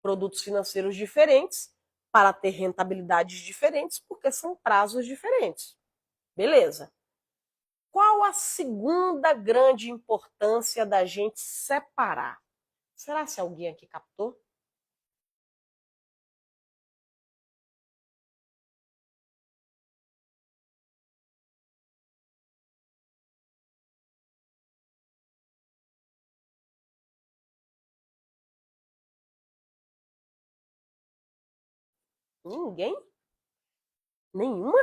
Produtos financeiros diferentes para ter rentabilidades diferentes, porque são prazos diferentes. Beleza. Qual a segunda grande importância da gente separar? Será que alguém aqui captou? Ninguém? Nenhuma?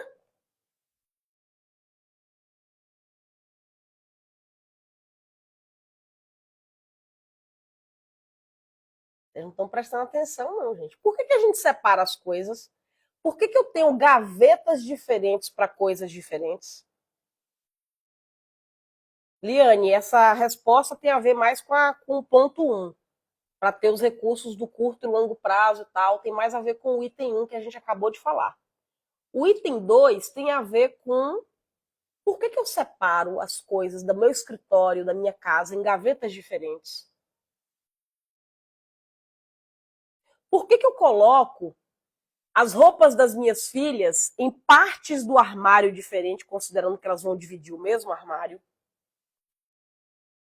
Vocês não estão prestando atenção, não, gente. Por que a gente separa as coisas? Por que eu tenho gavetas diferentes para coisas diferentes? Liane, essa resposta tem a ver mais com o ponto 1, para ter os recursos do curto e longo prazo e tal, tem mais a ver com o item 1 que a gente acabou de falar. O item 2 tem a ver com por que eu separo as coisas do meu escritório, da minha casa, em gavetas diferentes? Por que eu coloco as roupas das minhas filhas em partes do armário diferente, considerando que elas vão dividir o mesmo armário?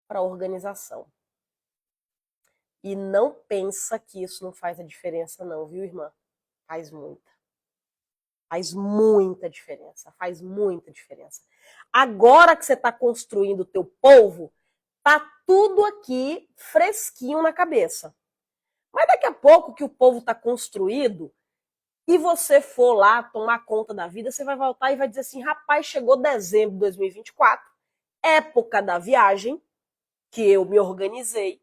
Para organização. E não pensa que isso não faz a diferença não, viu, irmã? Faz muita. Faz muita diferença, faz muita diferença. Agora que você está construindo o teu polvo, tá tudo aqui fresquinho na cabeça. Mas daqui a pouco que o povo está construído, e você for lá tomar conta da vida, você vai voltar e vai dizer assim, rapaz, chegou dezembro de 2024, época da viagem, que eu me organizei,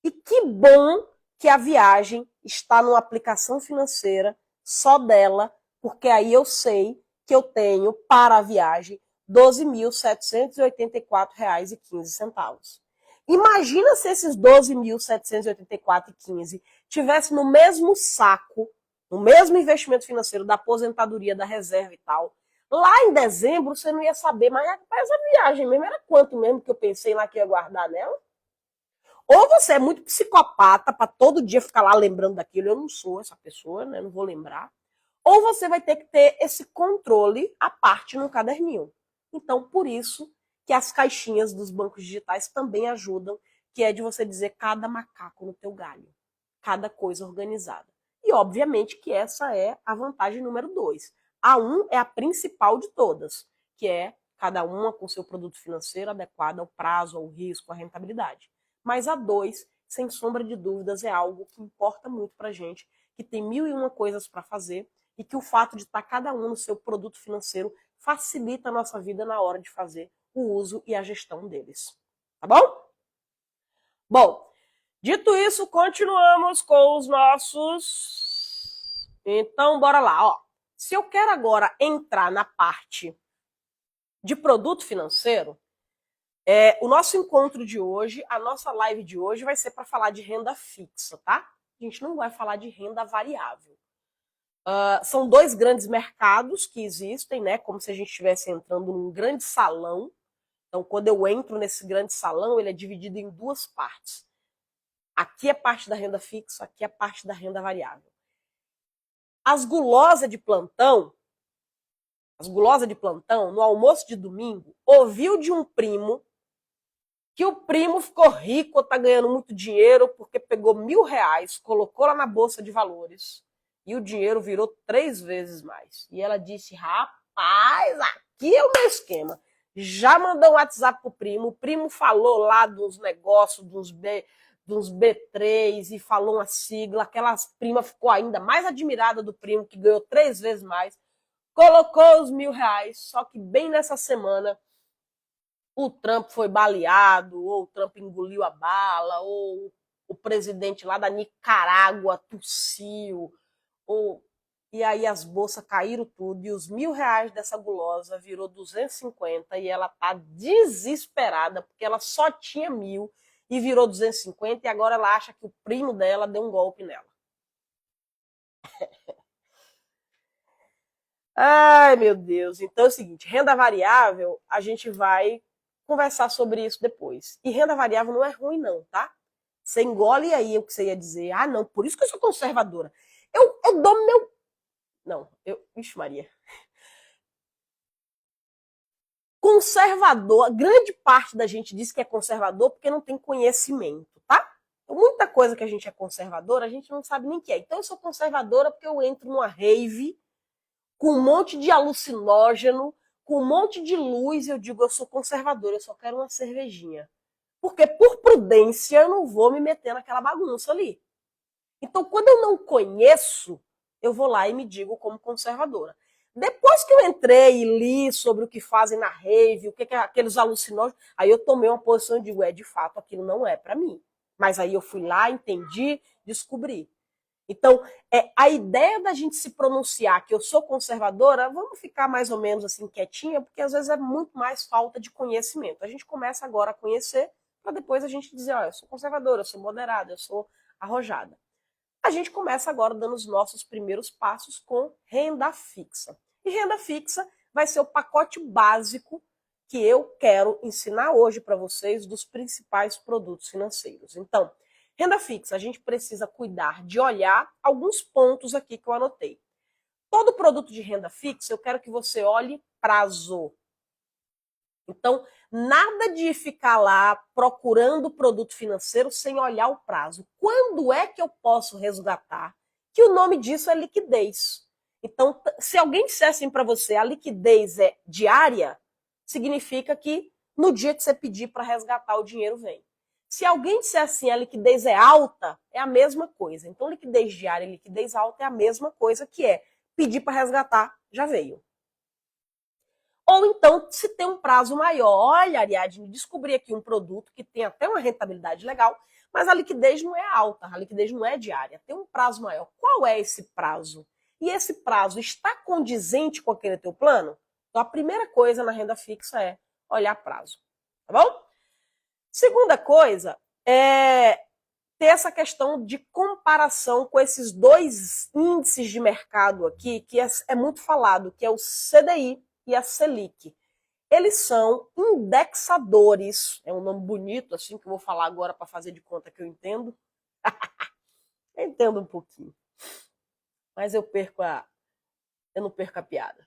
e que bom que a viagem está numa aplicação financeira só dela, porque aí eu sei que eu tenho para a viagem R$ 12.784,15. Imagina se esses R$ 12.784,15 tivesse no mesmo saco, no mesmo investimento financeiro da aposentadoria, da reserva e tal. Lá em dezembro você não ia saber, mas essa viagem mesmo era quanto mesmo que eu pensei lá que ia guardar nela? Ou você é muito psicopata para todo dia ficar lá lembrando daquilo, eu não sou essa pessoa, né? Não vou lembrar. Ou você vai ter que ter esse controle à parte no caderninho. Então, por isso que as caixinhas dos bancos digitais também ajudam, que é de você dizer cada macaco no teu galho, cada coisa organizada. E, obviamente, que essa é a vantagem número 2. A 1 é a principal de todas, que é cada uma com seu produto financeiro adequado ao prazo, ao risco, à rentabilidade. Mas a 2, sem sombra de dúvidas, é algo que importa muito para a gente, que tem 1001 coisas para fazer e que o fato de estar cada um no seu produto financeiro facilita a nossa vida na hora de fazer o uso e a gestão deles. Tá bom? Bom, dito isso, continuamos com os nossos... Então, bora lá. Ó. Se eu quero agora entrar na parte de produto financeiro, o nosso encontro de hoje, a nossa live de hoje vai ser para falar de renda fixa, tá? A gente não vai falar de renda variável. São dois grandes mercados que existem, né? Como se a gente estivesse entrando num grande salão. Então, quando eu entro nesse grande salão, ele é dividido em duas partes. Aqui é parte da renda fixa, aqui é parte da renda variável. As gulosas de plantão, no almoço de domingo, ouviu de um primo que o primo ficou rico, tá ganhando muito dinheiro, porque pegou R$ 1.000, colocou lá na bolsa de valores e o dinheiro virou 3 vezes mais. E ela disse, rapaz, aqui é o meu esquema. Já mandou um WhatsApp pro primo, o primo falou lá dos negócios, dos B3 e falou uma sigla, aquela prima ficou ainda mais admirada do primo, que ganhou 3 vezes mais, colocou os R$ 1.000, só que bem nessa semana o Trump foi baleado, ou o Trump engoliu a bala, ou o presidente lá da Nicarágua tossiu, e aí as bolsas caíram tudo, e os R$ 1.000 dessa gulosa virou 250 e ela tá desesperada, porque ela só tinha 1.000 e virou 250 e agora ela acha que o primo dela deu um golpe nela. Ai, meu Deus. Então é o seguinte, renda variável, a gente vai conversar sobre isso depois. E renda variável não é ruim não, tá? Você engole aí o que você ia dizer. Ah, não, por isso que eu sou conservadora. Eu dou meu... Não, Ixi, Maria. Conservador, grande parte da gente diz que é conservador porque não tem conhecimento, tá? Então, muita coisa que a gente é conservadora, a gente não sabe nem o que é. Então eu sou conservadora porque eu entro numa rave com um monte de alucinógeno, com um monte de luz, eu digo, eu sou conservadora, eu só quero uma cervejinha. Porque, por prudência, eu não vou me meter naquela bagunça ali. Então, quando eu não conheço, eu vou lá e me digo como conservadora. Depois que eu entrei e li sobre o que fazem na rave, o que é aqueles alucinógenos, aí eu tomei uma posição e digo, de fato, aquilo não é para mim. Mas aí eu fui lá, entendi, descobri. Então, a ideia da gente se pronunciar que eu sou conservadora, vamos ficar mais ou menos assim quietinha, porque às vezes é muito mais falta de conhecimento. A gente começa agora a conhecer, para depois a gente dizer, eu sou conservadora, eu sou moderada, eu sou arrojada. A gente começa agora dando os nossos primeiros passos com renda fixa. E renda fixa vai ser o pacote básico que eu quero ensinar hoje para vocês dos principais produtos financeiros. Então, renda fixa, a gente precisa cuidar de olhar alguns pontos aqui que eu anotei. Todo produto de renda fixa, eu quero que você olhe prazo. Então, nada de ficar lá procurando produto financeiro sem olhar o prazo. Quando é que eu posso resgatar? Que o nome disso é liquidez. Então, se alguém disser assim para você, a liquidez é diária, significa que no dia que você pedir para resgatar, o dinheiro vem. Se alguém disser assim, a liquidez é alta, é a mesma coisa. Então, liquidez diária e liquidez alta é a mesma coisa, que é pedir para resgatar, já veio. Ou então, se tem um prazo maior, olha, Ariadne, descobri aqui um produto que tem até uma rentabilidade legal, mas a liquidez não é alta, a liquidez não é diária, tem um prazo maior. Qual é esse prazo? E esse prazo está condizente com aquele teu plano? Então, a primeira coisa na renda fixa é olhar prazo, tá bom? Segunda coisa é ter essa questão de comparação com esses dois índices de mercado aqui, que é muito falado, que é o CDI e a Selic. Eles são indexadores, é um nome bonito, assim, que eu vou falar agora para fazer de conta que eu entendo. Eu entendo um pouquinho, mas eu não perco a piada.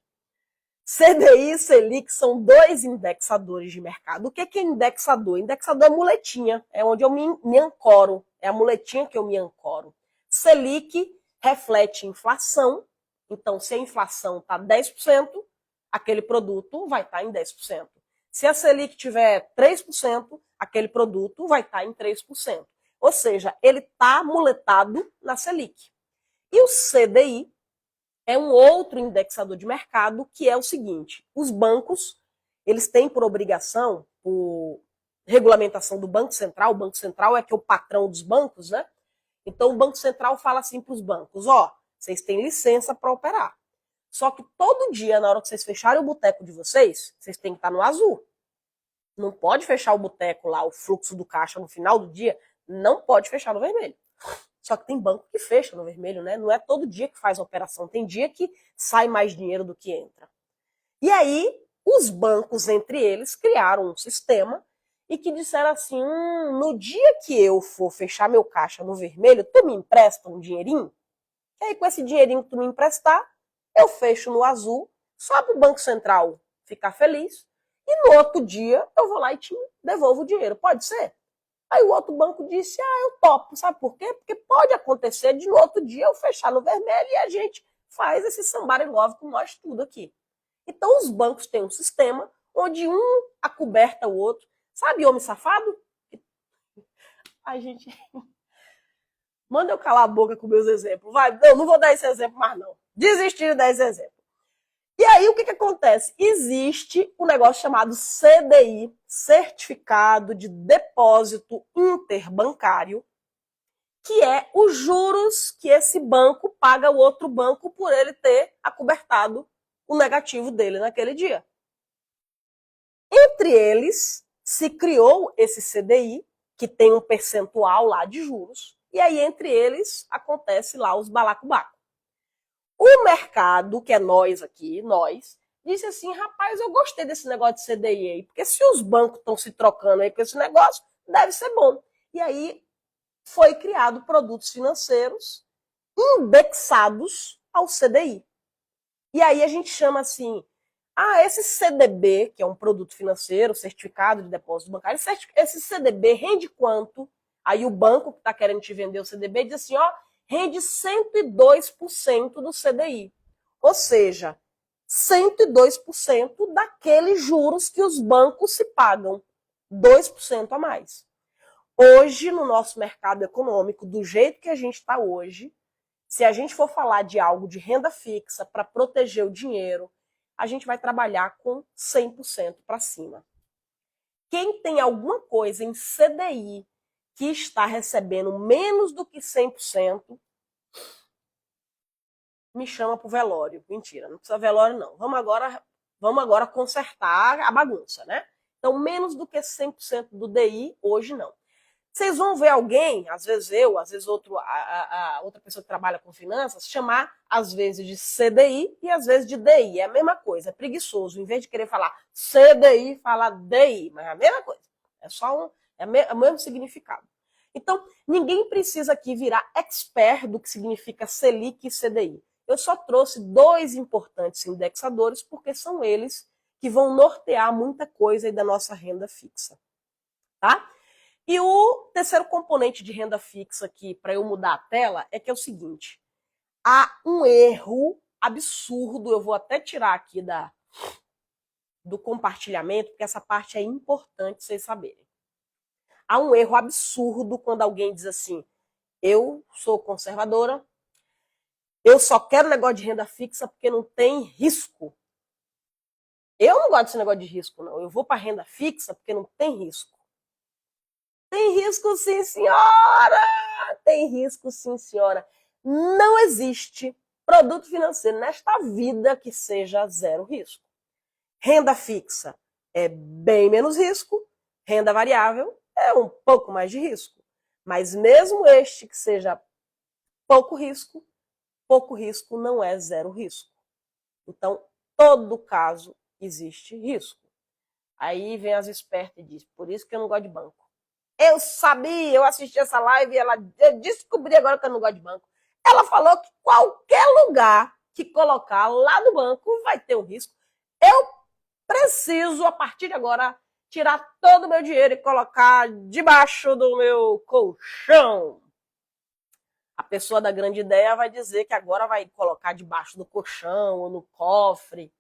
CDI e Selic são dois indexadores de mercado. O que é indexador? Indexador é muletinha, é onde eu me ancoro, é a muletinha que eu me ancoro. Selic reflete inflação, então se a inflação está 10%, aquele produto vai estar em 10%. Se a Selic tiver 3%, aquele produto vai estar em 3%. Ou seja, ele está muletado na Selic. E o CDI é um outro indexador de mercado, que é o seguinte: os bancos, eles têm por obrigação, por regulamentação do Banco Central, o Banco Central é que é o patrão dos bancos, né? Então o Banco Central fala assim para os bancos, ó, vocês têm licença para operar. Só que todo dia, na hora que vocês fecharem o boteco de vocês têm que estar no azul. Não pode fechar o boteco lá, o fluxo do caixa no final do dia, não pode fechar no vermelho. Só que tem banco que fecha no vermelho, né? Não é todo dia que faz a operação, tem dia que sai mais dinheiro do que entra. E aí, os bancos, entre eles, criaram um sistema e que disseram assim, no dia que eu for fechar meu caixa no vermelho, tu me empresta um dinheirinho? E aí, com esse dinheirinho que tu me emprestar, eu fecho no azul, só para o Banco Central ficar feliz, e no outro dia eu vou lá e te devolvo o dinheiro. Pode ser? Aí o outro banco disse, eu topo. Sabe por quê? Porque pode acontecer de no outro dia eu fechar no vermelho e a gente faz esse somebody love com nós tudo aqui. Então os bancos têm um sistema onde um acoberta o outro. Sabe homem safado? Ai, gente... Manda eu calar a boca com meus exemplos. Vai, eu não vou dar esse exemplo mais não. Desisti de dar esse exemplo. E aí, o que acontece? Existe um negócio chamado CDI, Certificado de Depósito Interbancário, que é os juros que esse banco paga ao outro banco por ele ter acobertado o negativo dele naquele dia. Entre eles, se criou esse CDI, que tem um percentual lá de juros, e aí, entre eles, acontece lá os balacobaco. O mercado, que é nós aqui, disse assim, rapaz, eu gostei desse negócio de CDI aí, porque se os bancos estão se trocando aí com esse negócio, deve ser bom. E aí foi criado produtos financeiros indexados ao CDI. E aí a gente chama assim, esse CDB, que é um produto financeiro, certificado de depósito bancário, esse CDB rende quanto? Aí o banco que está querendo te vender o CDB diz assim, rende 102% do CDI. Ou seja, 102% daqueles juros que os bancos se pagam, 2% a mais. Hoje, no nosso mercado econômico, do jeito que a gente está hoje, se a gente for falar de algo de renda fixa para proteger o dinheiro, a gente vai trabalhar com 100% para cima. Quem tem alguma coisa em CDI que está recebendo menos do que 100%, me chama para o velório. Mentira, não precisa velório não. Vamos agora consertar a bagunça, né? Então, menos do que 100% do DI, hoje não. Vocês vão ver alguém, às vezes eu, às vezes outra pessoa que trabalha com finanças, chamar às vezes de CDI e às vezes de DI. É a mesma coisa, é preguiçoso. Em vez de querer falar CDI, fala DI, mas é a mesma coisa. É só o mesmo significado. Então, ninguém precisa aqui virar expert do que significa Selic e CDI. Eu só trouxe dois importantes indexadores porque são eles que vão nortear muita coisa aí da nossa renda fixa. Tá? E o terceiro componente de renda fixa aqui, para eu mudar a tela, é que é o seguinte. Há um erro absurdo, eu vou até tirar aqui do compartilhamento, porque essa parte é importante vocês saberem. Há um erro absurdo quando alguém diz assim, eu sou conservadora, Eu só quero negócio de renda fixa porque não tem risco. Eu não gosto desse negócio de risco, não. Eu vou para renda fixa porque não tem risco. Tem risco sim, senhora! Tem risco sim, senhora. Não existe produto financeiro nesta vida que seja zero risco. Renda fixa é bem menos risco, renda variável é um pouco mais de risco. Mas mesmo este que seja pouco risco não é zero risco. Então, todo caso existe risco. Aí vem as espertas e diz, por isso que eu não gosto de banco. Eu sabia, eu assisti essa live e eu descobri agora que eu não gosto de banco. Ela falou que qualquer lugar que colocar lá no banco vai ter um risco. Eu preciso, a partir de agora, tirar todo o meu dinheiro e colocar debaixo do meu colchão. A pessoa da grande ideia vai dizer que agora vai colocar debaixo do colchão ou no cofre.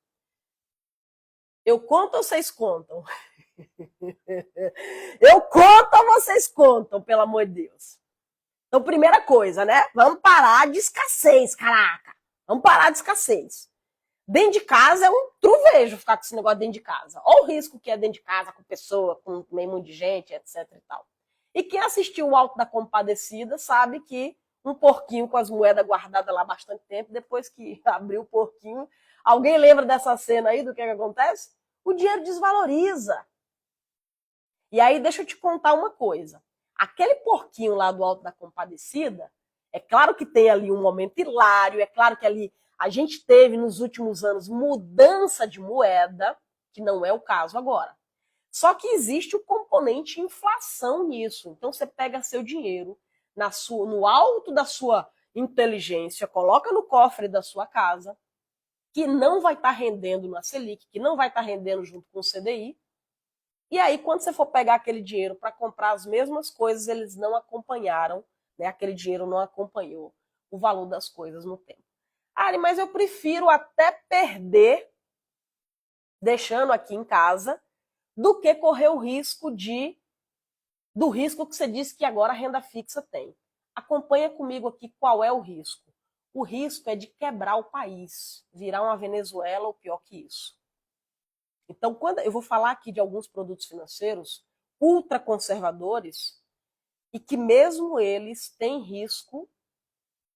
Eu conto ou vocês contam? Eu conto ou vocês contam, pelo amor de Deus? Então, primeira coisa, né? Vamos parar de escassez, caraca. Vamos parar de escassez. Dentro de casa é um truvejo ficar com esse negócio dentro de casa. Olha o risco que é dentro de casa, com pessoa, com meio mundo de gente, etc e tal. E quem assistiu o Alto da Compadecida sabe que um porquinho com as moedas guardadas lá há bastante tempo, depois que abriu o porquinho, alguém lembra dessa cena aí, do que acontece? O dinheiro desvaloriza. E aí, deixa eu te contar uma coisa. Aquele porquinho lá do Alto da Compadecida, é claro que tem ali um momento hilário, é claro que ali a gente teve nos últimos anos mudança de moeda, que não é o caso agora. Só que existe o componente inflação nisso. Então você pega seu dinheiro no alto da sua inteligência, coloca no cofre da sua casa, que não vai estar rendendo na Selic, que não vai estar rendendo junto com o CDI. E aí, quando você for pegar aquele dinheiro para comprar as mesmas coisas, eles não acompanharam, né? Aquele dinheiro não acompanhou o valor das coisas no tempo. Ari, mas eu prefiro até perder deixando aqui em casa do que correr o risco do risco que você disse que agora a renda fixa tem. Acompanha comigo aqui qual é o risco. O risco é de quebrar o país, virar uma Venezuela ou pior que isso. Então, quando eu vou falar aqui de alguns produtos financeiros ultraconservadores e que mesmo eles têm risco,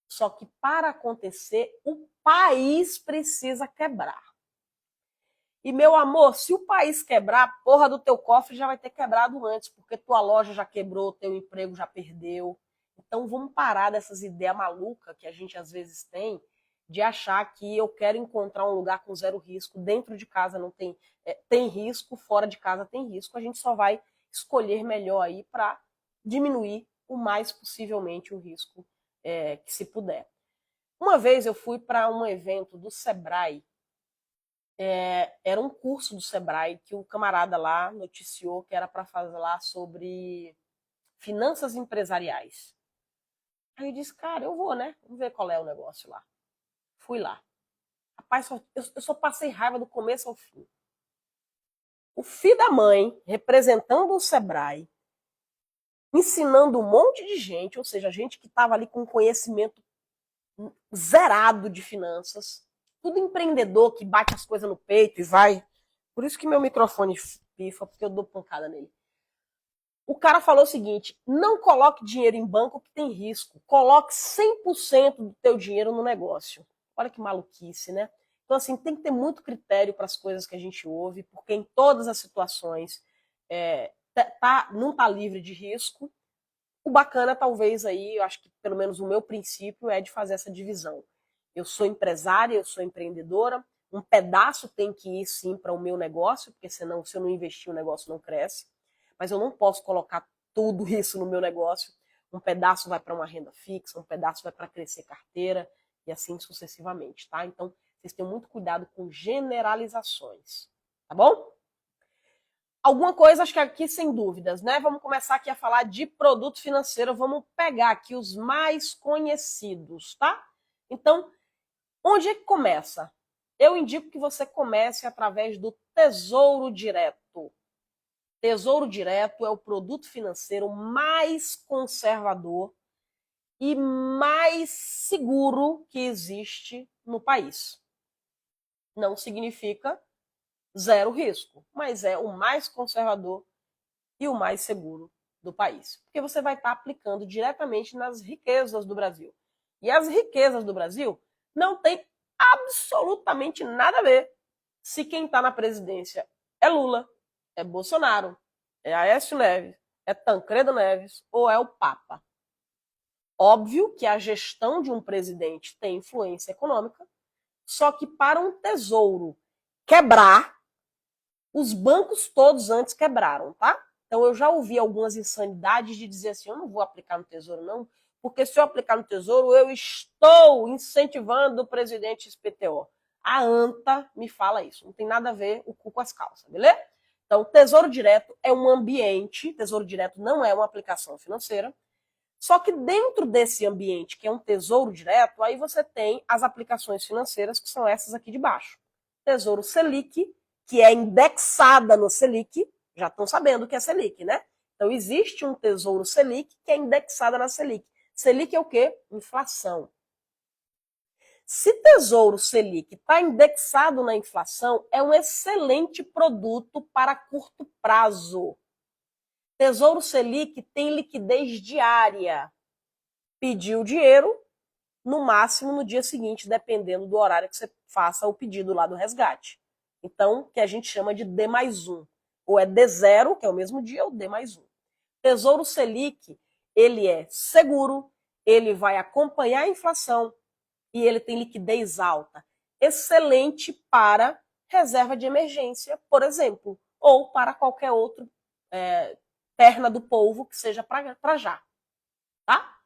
só que para acontecer, o país precisa quebrar. E, meu amor, se o país quebrar, a porra do teu cofre já vai ter quebrado antes, porque tua loja já quebrou, teu emprego já perdeu. Então, vamos parar dessas ideias malucas que a gente às vezes tem, de achar que eu quero encontrar um lugar com zero risco. Dentro de casa não tem, tem risco, fora de casa tem risco. A gente só vai escolher melhor aí para diminuir o mais possivelmente o risco que se puder. Uma vez eu fui para um evento do Sebrae, era um curso do Sebrae que o camarada lá noticiou que era para falar sobre finanças empresariais. Aí eu disse, cara, eu vou, né? Vamos ver qual é o negócio lá. Fui lá. Rapaz, eu só passei raiva do começo ao fim. O filho da mãe, representando o Sebrae, ensinando um monte de gente, ou seja, gente que estava ali com conhecimento zerado de finanças, tudo empreendedor que bate as coisas no peito e vai. Por isso que meu microfone pifa, porque eu dou pancada nele. O cara falou o seguinte, não coloque dinheiro em banco que tem risco, coloque 100% do teu dinheiro no negócio. Olha que maluquice, né? Então, assim, tem que ter muito critério para as coisas que a gente ouve, porque em todas as situações não está livre de risco. O bacana, talvez, aí, eu acho que pelo menos o meu princípio é de fazer essa divisão. Eu sou empresária, eu sou empreendedora, um pedaço tem que ir, sim, para o meu negócio, porque senão, se eu não investir, o negócio não cresce. Mas eu não posso colocar tudo isso no meu negócio. Um pedaço vai para uma renda fixa, um pedaço vai para crescer carteira, e assim sucessivamente, tá? Então, vocês tenham muito cuidado com generalizações, tá bom? Alguma coisa, acho que aqui sem dúvidas, né? Vamos começar aqui a falar de produto financeiro. Vamos pegar aqui os mais conhecidos, tá? Então, onde é que começa? Eu indico que você comece através do Tesouro Direto. Tesouro Direto é o produto financeiro mais conservador e mais seguro que existe no país. Não significa zero risco, mas é o mais conservador e o mais seguro do país. Porque você vai estar aplicando diretamente nas riquezas do Brasil. E as riquezas do Brasil não têm absolutamente nada a ver se quem está na presidência é Lula, é Bolsonaro, é Aécio Neves, é Tancredo Neves ou é o Papa. Óbvio que a gestão de um presidente tem influência econômica, só que para um tesouro quebrar, os bancos todos antes quebraram, tá? Então eu já ouvi algumas insanidades de dizer assim, eu não vou aplicar no tesouro não, porque se eu aplicar no tesouro, eu estou incentivando o presidente XPTO. A ANTA me fala isso, não tem nada a ver o cu com as calças, beleza? Então, tesouro direto é um ambiente, tesouro direto não é uma aplicação financeira, só que dentro desse ambiente, que é um tesouro direto, aí você tem as aplicações financeiras, que são essas aqui de baixo. Tesouro Selic, que é indexada no Selic, já estão sabendo o que é Selic, né? Então, existe um Tesouro Selic que é indexada na Selic. Selic é o quê? Inflação. Se Tesouro Selic está indexado na inflação, é um excelente produto para curto prazo. Tesouro Selic tem liquidez diária. Pediu o dinheiro, no máximo no dia seguinte, dependendo do horário que você faça o pedido lá do resgate. Então, que a gente chama de D+1. Ou é D0, que é o mesmo dia, ou D+1. Tesouro Selic, ele é seguro, ele vai acompanhar a inflação e ele tem liquidez alta. Excelente para reserva de emergência, por exemplo, ou para qualquer outro perna do polvo que seja para já. Tá?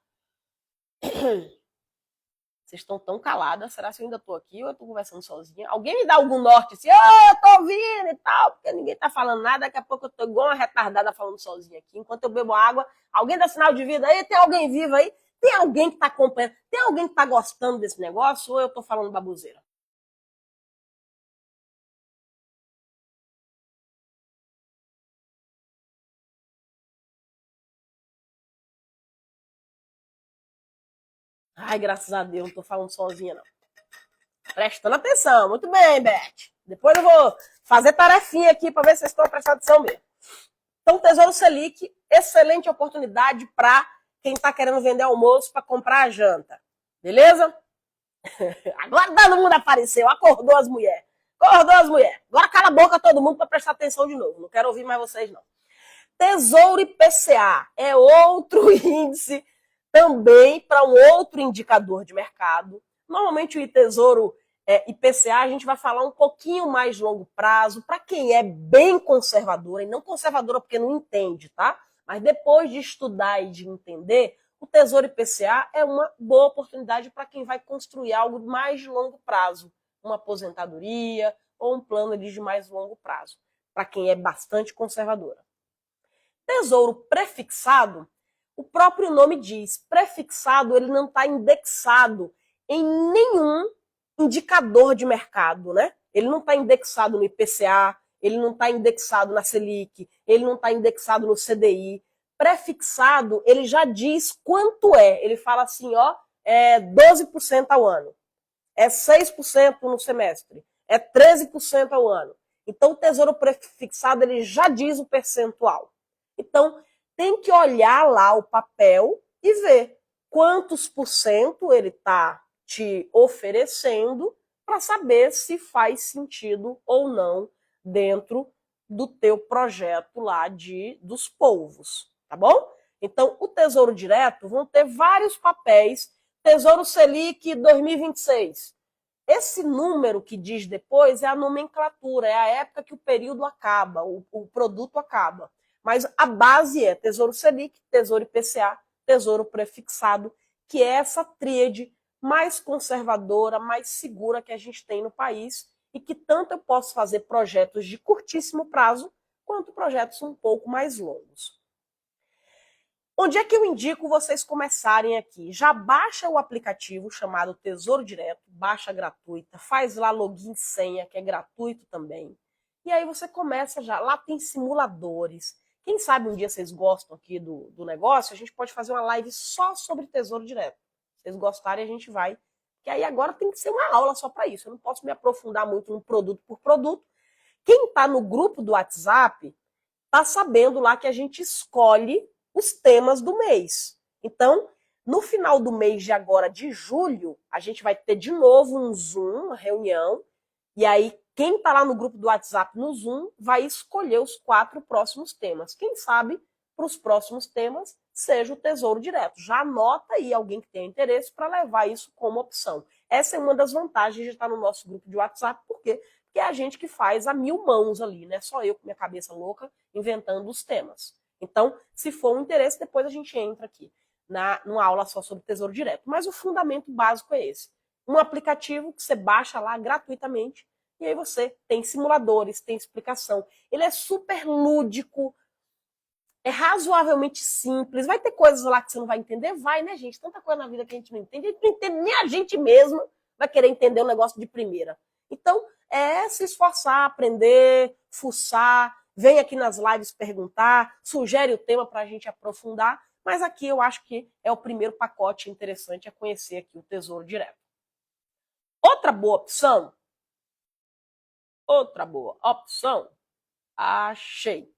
Vocês estão tão caladas, será que eu ainda estou aqui ou eu estou conversando sozinha? Alguém me dá algum norte assim, eu tô ouvindo e tal, porque ninguém está falando nada, daqui a pouco eu estou igual uma retardada falando sozinha aqui, enquanto eu bebo água. Alguém dá sinal de vida aí? Tem alguém vivo aí? Tem alguém que está acompanhando? Tem alguém que está gostando desse negócio ou eu estou falando baboseira? Ai, graças a Deus, não estou falando sozinha, não. Prestando atenção. Muito bem, Beth. Depois eu vou fazer tarefinha aqui para ver se vocês estão prestando atenção mesmo. Então, Tesouro Selic, excelente oportunidade para quem está querendo vender almoço para comprar a janta. Beleza? Agora todo mundo apareceu, acordou as mulheres. Acordou as mulheres. Agora cala a boca todo mundo para prestar atenção de novo. Não quero ouvir mais vocês, não. Tesouro IPCA é outro índice também para um outro indicador de mercado. Normalmente o Tesouro IPCA a gente vai falar um pouquinho mais de longo prazo, para quem é bem conservadora, e não conservadora porque não entende, tá? Mas depois de estudar e de entender, o Tesouro IPCA é uma boa oportunidade para quem vai construir algo mais de longo prazo, uma aposentadoria ou um plano de mais longo prazo, para quem é bastante conservadora. Tesouro prefixado, o próprio nome diz, prefixado ele não está indexado em nenhum indicador de mercado, né? Ele não está indexado no IPCA, ele não está indexado na Selic, ele não está indexado no CDI. Prefixado, ele já diz quanto é. Ele fala assim, ó, é 12% ao ano, é 6% no semestre, é 13% ao ano. Então, o Tesouro prefixado, ele já diz o percentual. Então, tem que olhar lá o papel e ver quantos por cento ele está te oferecendo para saber se faz sentido ou não dentro do teu projeto lá dos polvos, tá bom? Então, o Tesouro Direto vão ter vários papéis. Tesouro Selic 2026. Esse número que diz depois é a nomenclatura, é a época que o período acaba, o produto acaba. Mas a base é Tesouro Selic, Tesouro IPCA, Tesouro Prefixado, que é essa tríade mais conservadora, mais segura que a gente tem no país e que tanto eu posso fazer projetos de curtíssimo prazo quanto projetos um pouco mais longos. Onde é que eu indico vocês começarem aqui? Já baixa o aplicativo chamado Tesouro Direto, baixa gratuita, faz lá login e senha, que é gratuito também. E aí você começa já, lá tem simuladores, Quem sabe um dia vocês gostam aqui do negócio, a gente pode fazer uma live só sobre Tesouro Direto. Se vocês gostarem, a gente vai. Que aí agora tem que ser uma aula só para isso. Eu não posso me aprofundar muito no produto por produto. Quem está no grupo do WhatsApp está sabendo lá que a gente escolhe os temas do mês. Então, no final do mês de agora, de julho, a gente vai ter de novo um Zoom, uma reunião, e aí quem está lá no grupo do WhatsApp no Zoom vai escolher os 4 próximos temas. Quem sabe, para os próximos temas, seja o Tesouro Direto. Já anota aí alguém que tenha interesse para levar isso como opção. Essa é uma das vantagens de estar no nosso grupo de WhatsApp, por quê? Porque é a gente que faz a 1000 mãos ali, né? Só eu com minha cabeça louca inventando os temas. Então, se for um interesse, depois a gente entra aqui numa aula só sobre Tesouro Direto. Mas o fundamento básico é esse. Um aplicativo que você baixa lá gratuitamente e aí você tem simuladores, tem explicação. Ele é super lúdico, é razoavelmente simples. Vai ter coisas lá que você não vai entender? Vai, né, gente? Tanta coisa na vida que a gente não entende. A gente não entende, nem a gente mesma vai querer entender o negócio de primeira. Então, é se esforçar, aprender, fuçar, vem aqui nas lives perguntar, sugere o tema para a gente aprofundar. Mas aqui eu acho que é o primeiro pacote interessante a conhecer aqui o Tesouro Direto. Outra boa opção, achei.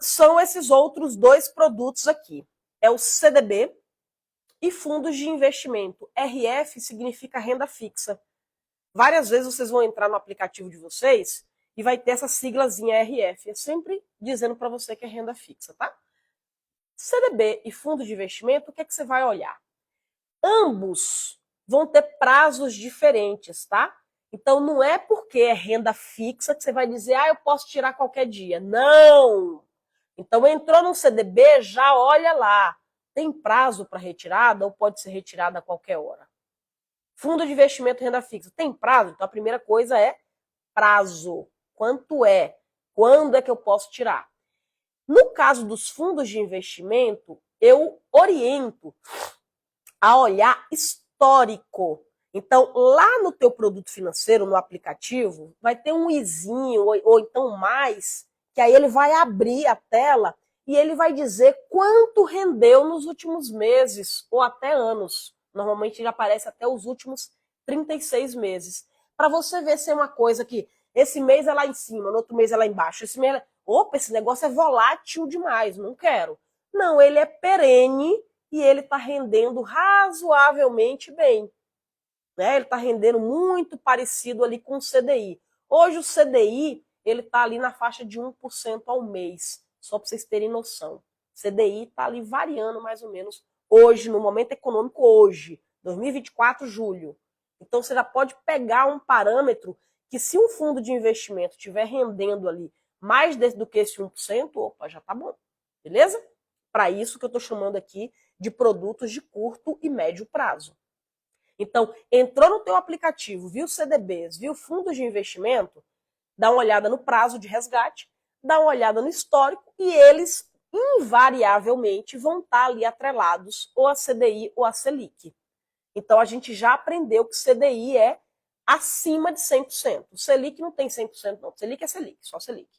São esses outros 2 produtos aqui. É o CDB e fundos de investimento. RF significa renda fixa. Várias vezes vocês vão entrar no aplicativo de vocês e vai ter essa siglazinha RF. É sempre dizendo para você que é renda fixa, tá? CDB e fundo de investimento, o que é que você vai olhar? Ambos vão ter prazos diferentes, tá? Então, não é porque é renda fixa que você vai dizer, eu posso tirar qualquer dia. Não! Então, entrou no CDB, já olha lá. Tem prazo para retirada ou pode ser retirada a qualquer hora? Fundo de investimento renda fixa, tem prazo? Então, a primeira coisa é prazo. Quanto é? Quando é que eu posso tirar? No caso dos fundos de investimento, eu oriento a olhar histórico. Então, lá no teu produto financeiro, no aplicativo, vai ter um izinho ou então mais, que aí ele vai abrir a tela e ele vai dizer quanto rendeu nos últimos meses ou até anos. Normalmente ele aparece até os últimos 36 meses. Para você ver se é uma coisa que esse mês é lá em cima, no outro mês é lá embaixo. Esse mês opa, esse negócio é volátil demais, não quero. Não, ele é perene e ele está rendendo razoavelmente bem. Né? Ele está rendendo muito parecido ali com o CDI. Hoje o CDI ele está ali na faixa de 1% ao mês, só para vocês terem noção. O CDI está ali variando mais ou menos hoje, no momento econômico hoje, 2024, julho. Então você já pode pegar um parâmetro que se um fundo de investimento estiver rendendo ali mais do que esse 1%, opa, já tá bom. Beleza? Para isso que eu estou chamando aqui de produtos de curto e médio prazo. Então, entrou no teu aplicativo, viu CDBs, viu fundos de investimento, dá uma olhada no prazo de resgate, dá uma olhada no histórico e eles invariavelmente vão estar ali atrelados ou a CDI ou a Selic. Então, a gente já aprendeu que CDI é acima de 100%. O Selic não tem 100% não. Selic é Selic, só Selic.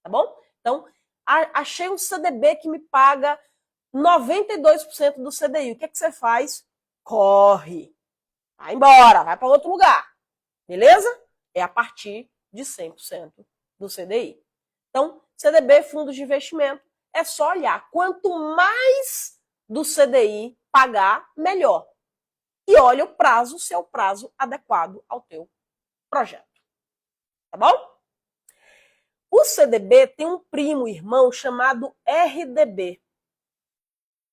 Tá bom? Então, achei um CDB que me paga 92% do CDI. O que é que você faz? Corre. Vai embora, vai para outro lugar. Beleza? É a partir de 100% do CDI. Então, CDB, fundos de investimento, é só olhar. Quanto mais do CDI pagar, melhor. E olha o prazo, se é o prazo adequado ao teu projeto. Tá bom? O CDB tem um primo irmão chamado RDB.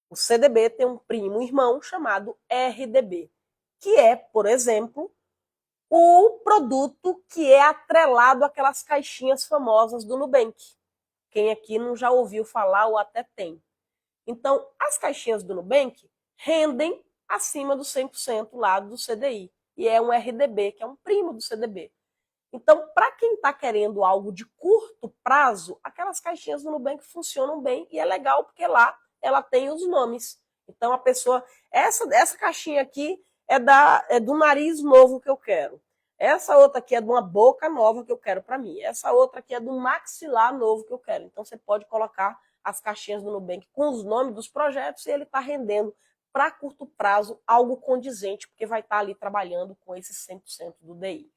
O CDB tem um primo irmão chamado RDB, que é, por exemplo, o produto que é atrelado àquelas caixinhas famosas do Nubank. Quem aqui não já ouviu falar ou até tem. Então, as caixinhas do Nubank rendem acima dos 100% lá do CDI. E é um RDB, que é um primo do CDB. Então, para quem está querendo algo de curto prazo, aquelas caixinhas do Nubank funcionam bem e é legal porque lá ela tem os nomes. Então, a pessoa... Essa caixinha aqui é do nariz novo que eu quero. Essa outra aqui é de uma boca nova que eu quero para mim. Essa outra aqui é de um maxilar novo que eu quero. Então, você pode colocar as caixinhas do Nubank com os nomes dos projetos e ele está rendendo para curto prazo algo condizente, porque vai estar ali trabalhando com esse 100% do DI.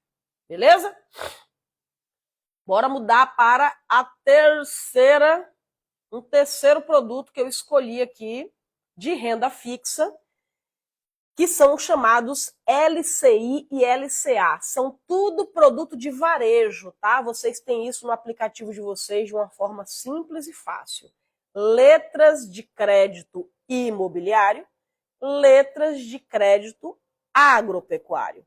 Beleza? Bora mudar para um terceiro produto que eu escolhi aqui de renda fixa, que são os chamados LCI e LCA. São tudo produto de varejo, tá? Vocês têm isso no aplicativo de vocês de uma forma simples e fácil. Letras de crédito imobiliário, letras de crédito agropecuário.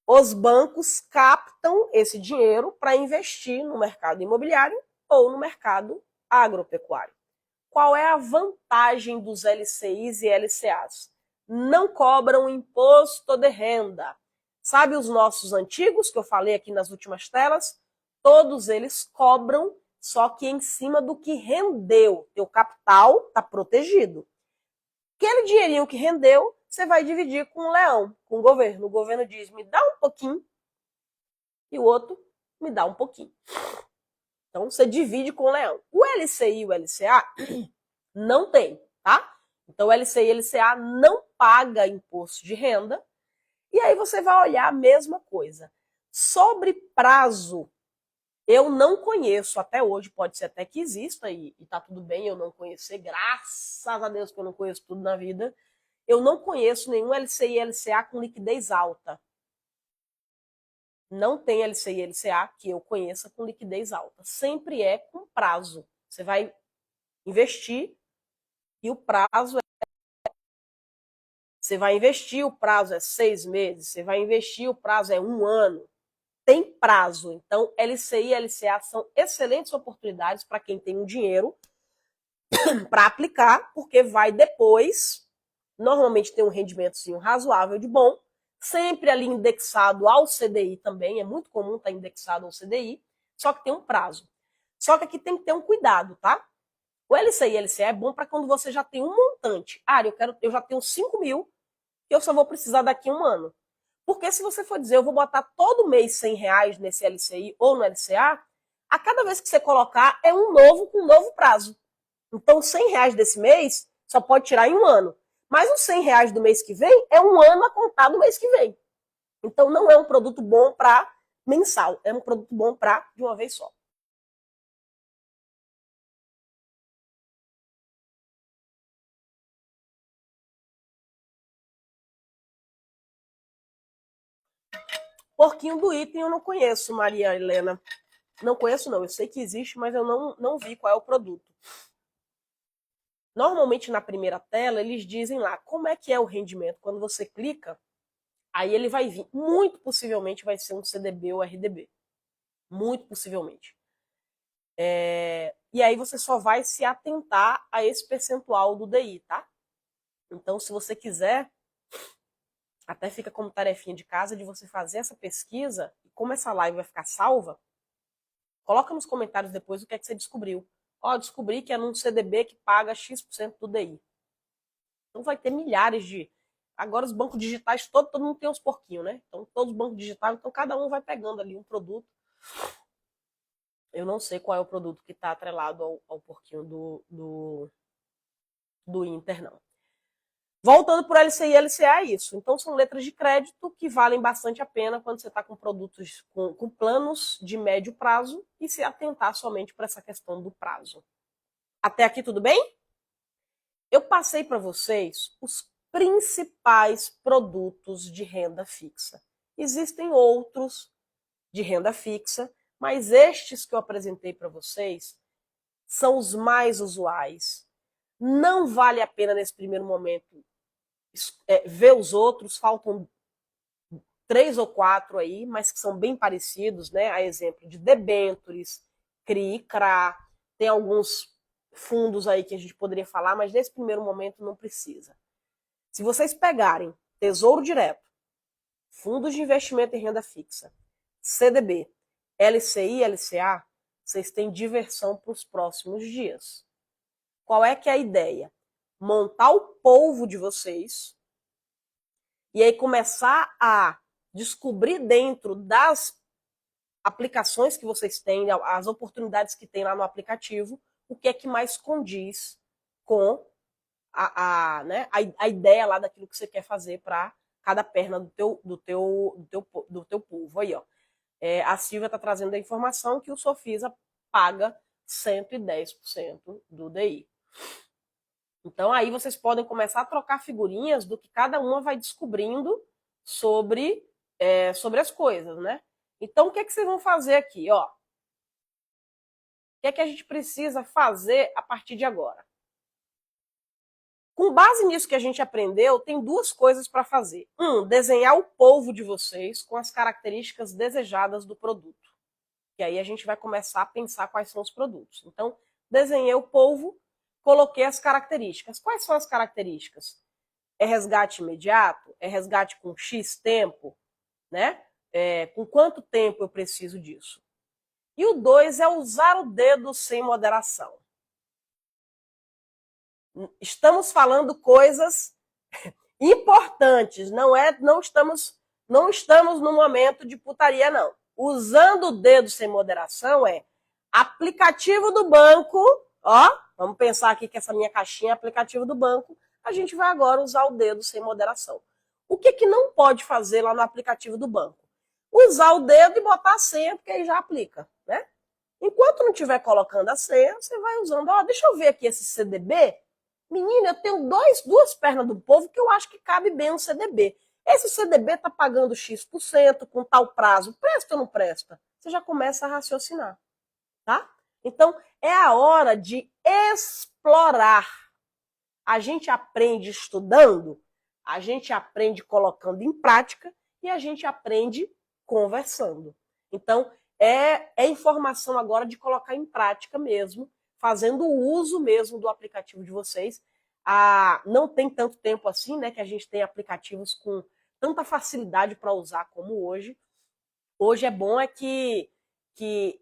Os bancos captam esse dinheiro para investir no mercado imobiliário ou no mercado agropecuário. Qual é a vantagem dos LCIs e LCAs? Não cobram imposto de renda. Sabe os nossos antigos, que eu falei aqui nas últimas telas? Todos eles cobram, só que em cima do que rendeu. Teu capital está protegido. Aquele dinheirinho que rendeu, você vai dividir com o leão, com o governo. O governo diz, me dá um pouquinho, e o outro me dá um pouquinho. Então, você divide com o leão. O LCI e o LCA não tem, tá? Então, o LCI e o LCA não paga imposto de renda. E aí você vai olhar a mesma coisa. Sobre prazo, eu não conheço até hoje, pode ser até que exista, e tá tudo bem eu não conhecer, graças a Deus que eu não conheço tudo na vida. Eu não conheço nenhum LCI e LCA com liquidez alta. Não tem LCI e LCA que eu conheça com liquidez alta. Sempre é com prazo. Você vai investir e o prazo Você vai investir, o prazo é 6 meses. Você vai investir, o prazo é 1 ano. Tem prazo. Então, LCI e LCA são excelentes oportunidades para quem tem um dinheiro para aplicar, porque vai depois, normalmente tem um rendimentozinho razoável de bom, sempre ali indexado ao CDI também, é muito comum estar indexado ao CDI, só que tem um prazo. Só que aqui tem que ter um cuidado, tá? O LCI e LCA é bom para quando você já tem um montante. Eu já tenho 5 mil, que eu só vou precisar daqui a 1 ano. Porque se você for dizer, eu vou botar todo mês R$ 100 nesse LCI ou no LCA, a cada vez que você colocar é um novo com um novo prazo. Então, R$ 100 desse mês só pode tirar em 1 ano. Mas os R$ 100 do mês que vem é 1 ano a contar do mês que vem. Então, não é um produto bom para mensal, é um produto bom para de uma vez só. Porquinho do item eu não conheço, Maria Helena. Não conheço, não. Eu sei que existe, mas eu não vi qual é o produto. Normalmente, na primeira tela, eles dizem lá como é que é o rendimento. Quando você clica, aí ele vai vir. Muito possivelmente vai ser um CDB ou RDB. Muito possivelmente. E aí você só vai se atentar a esse percentual do DI, tá? Então, se você quiser, até fica como tarefinha de casa de você fazer essa pesquisa, e como essa live vai ficar salva, coloca nos comentários depois o que é que você descobriu. Ó, descobri que é num CDB que paga X% do DI. Então vai ter milhares de... Agora os bancos digitais, todo mundo tem uns porquinhos, né? Então todos os bancos digitais, então cada um vai pegando ali um produto. Eu não sei qual é o produto que está atrelado ao porquinho do Inter, não. Voltando para o LCI e LCA, é isso. Então, são letras de crédito que valem bastante a pena quando você está com produtos com planos de médio prazo e se atentar somente para essa questão do prazo. Até aqui tudo bem? Eu passei para vocês os principais produtos de renda fixa. Existem outros de renda fixa, mas estes que eu apresentei para vocês são os mais usuais. Não vale a pena, nesse primeiro momento, ver os outros, faltam 3 ou 4 aí, mas que são bem parecidos, né? A exemplo de debentures, CRI, CRA, tem alguns fundos aí que a gente poderia falar, mas nesse primeiro momento não precisa. Se vocês pegarem Tesouro Direto, fundos de investimento em renda fixa, CDB, LCI e LCA, vocês têm diversão para os próximos dias. Qual é que é a ideia? Montar o polvo de vocês e aí começar a descobrir dentro das aplicações que vocês têm, as oportunidades que tem lá no aplicativo, o que é que mais condiz com a ideia lá daquilo que você quer fazer para cada perna do teu povo. Aí, ó. A Silvia está trazendo a informação que o Sofisa paga 110% do DI. Então, aí vocês podem começar a trocar figurinhas do que cada uma vai descobrindo sobre as coisas, né? Então, o que é que vocês vão fazer aqui, ó? O que é que a gente precisa fazer a partir de agora? Com base nisso que a gente aprendeu, tem duas coisas para fazer. Desenhar o polvo de vocês com as características desejadas do produto. E aí a gente vai começar a pensar quais são os produtos. Então, desenhei o polvo, coloquei as características. Quais são as características? É resgate imediato? É resgate com X tempo? Né? Com quanto tempo eu preciso disso? E o 2 é usar o dedo sem moderação. Estamos falando coisas importantes, não estamos no momento de putaria, não. Usando o dedo sem moderação aplicativo do banco, ó, vamos pensar aqui que essa minha caixinha é aplicativo do banco, a gente vai agora usar o dedo sem moderação. O que não pode fazer lá no aplicativo do banco? Usar o dedo e botar a senha, porque aí já aplica, né? Enquanto não estiver colocando a senha, você vai usando, ó, deixa eu ver aqui esse CDB. Menina, eu tenho duas pernas do povo que eu acho que cabe bem no CDB. Esse CDB está pagando X% com tal prazo. Presta ou não presta? Você já começa a raciocinar, tá? Então, é a hora de explorar. A gente aprende estudando, a gente aprende colocando em prática e a gente aprende conversando. Então, é informação agora de colocar em prática mesmo, fazendo o uso mesmo do aplicativo de vocês. Não tem tanto tempo assim, né, que a gente tem aplicativos com tanta facilidade para usar como hoje. Hoje é bom que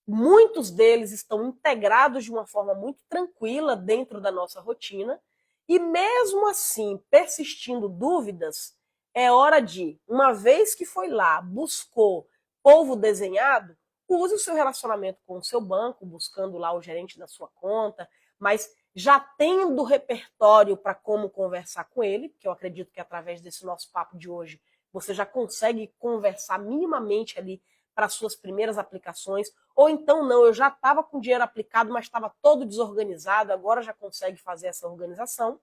muitos deles estão integrados de uma forma muito tranquila dentro da nossa rotina. E mesmo assim, persistindo dúvidas, é hora de, uma vez que foi lá, buscou polvo desenhado, use o seu relacionamento com o seu banco, buscando lá o gerente da sua conta, mas já tendo repertório para como conversar com ele, porque eu acredito que através desse nosso papo de hoje, você já consegue conversar minimamente ali para suas primeiras aplicações, ou então não, eu já estava com dinheiro aplicado, mas estava todo desorganizado, agora já consegue fazer essa organização.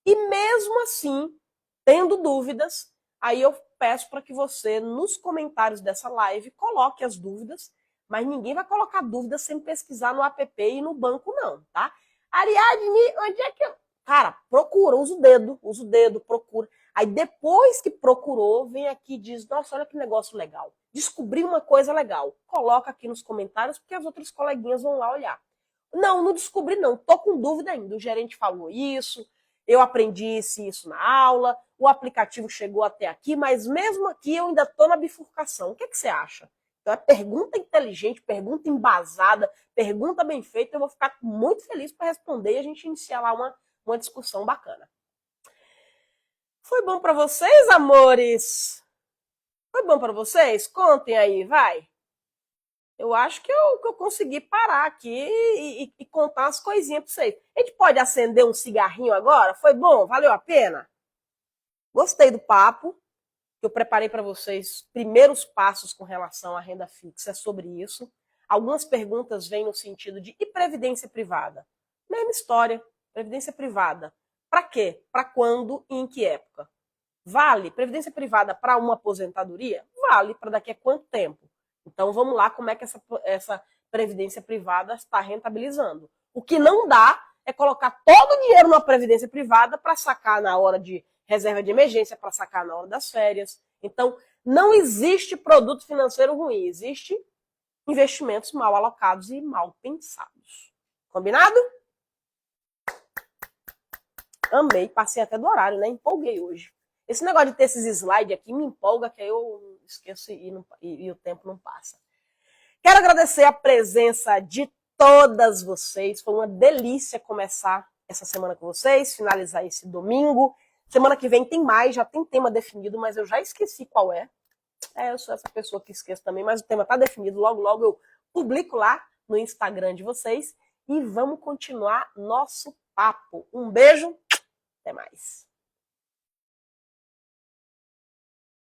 E mesmo assim, tendo dúvidas, aí eu peço para que você, nos comentários dessa live, coloque as dúvidas, mas ninguém vai colocar dúvidas sem pesquisar no app e no banco não, tá? Ariadne, onde é que eu... Cara, procura, usa o dedo, procura. Aí depois que procurou, vem aqui e diz, nossa, olha que negócio legal. Descobri uma coisa legal. Coloca aqui nos comentários, porque as outras coleguinhas vão lá olhar. Não descobri não, tô com dúvida ainda. O gerente falou isso, eu aprendi isso na aula, o aplicativo chegou até aqui, mas mesmo aqui eu ainda tô na bifurcação. O que você acha? Então é pergunta inteligente, pergunta embasada, pergunta bem feita, eu vou ficar muito feliz para responder e a gente iniciar lá uma discussão bacana. Foi bom para vocês, amores? Foi bom para vocês? Contem aí, vai. Eu acho que eu consegui parar aqui e contar umas coisinhas para vocês. A gente pode acender um cigarrinho agora? Foi bom? Valeu a pena? Gostei do papo. Eu preparei para vocês primeiros passos com relação à renda fixa, é sobre isso. Algumas perguntas vêm no sentido de e previdência privada? Mesma história, previdência privada. Para quê? Para quando e em que época? Vale previdência privada para uma aposentadoria? Vale para daqui a quanto tempo? Então vamos lá, como é que essa previdência privada está rentabilizando. O que não dá é colocar todo o dinheiro numa previdência privada para sacar na hora de reserva de emergência, para sacar na hora das férias. Então, não existe produto financeiro ruim, existe investimentos mal alocados e mal pensados. Combinado? Amei, passei até do horário, né? Empolguei hoje. Esse negócio de ter esses slides aqui me empolga, que aí eu esqueço e o tempo não passa. Quero agradecer a presença de todas vocês. Foi uma delícia começar essa semana com vocês, finalizar esse domingo. Semana que vem tem mais, já tem tema definido, mas eu já esqueci qual é. Eu sou essa pessoa que esqueço também, mas o tema tá definido. Logo, logo eu publico lá no Instagram de vocês. E vamos continuar nosso papo. Um beijo, até mais.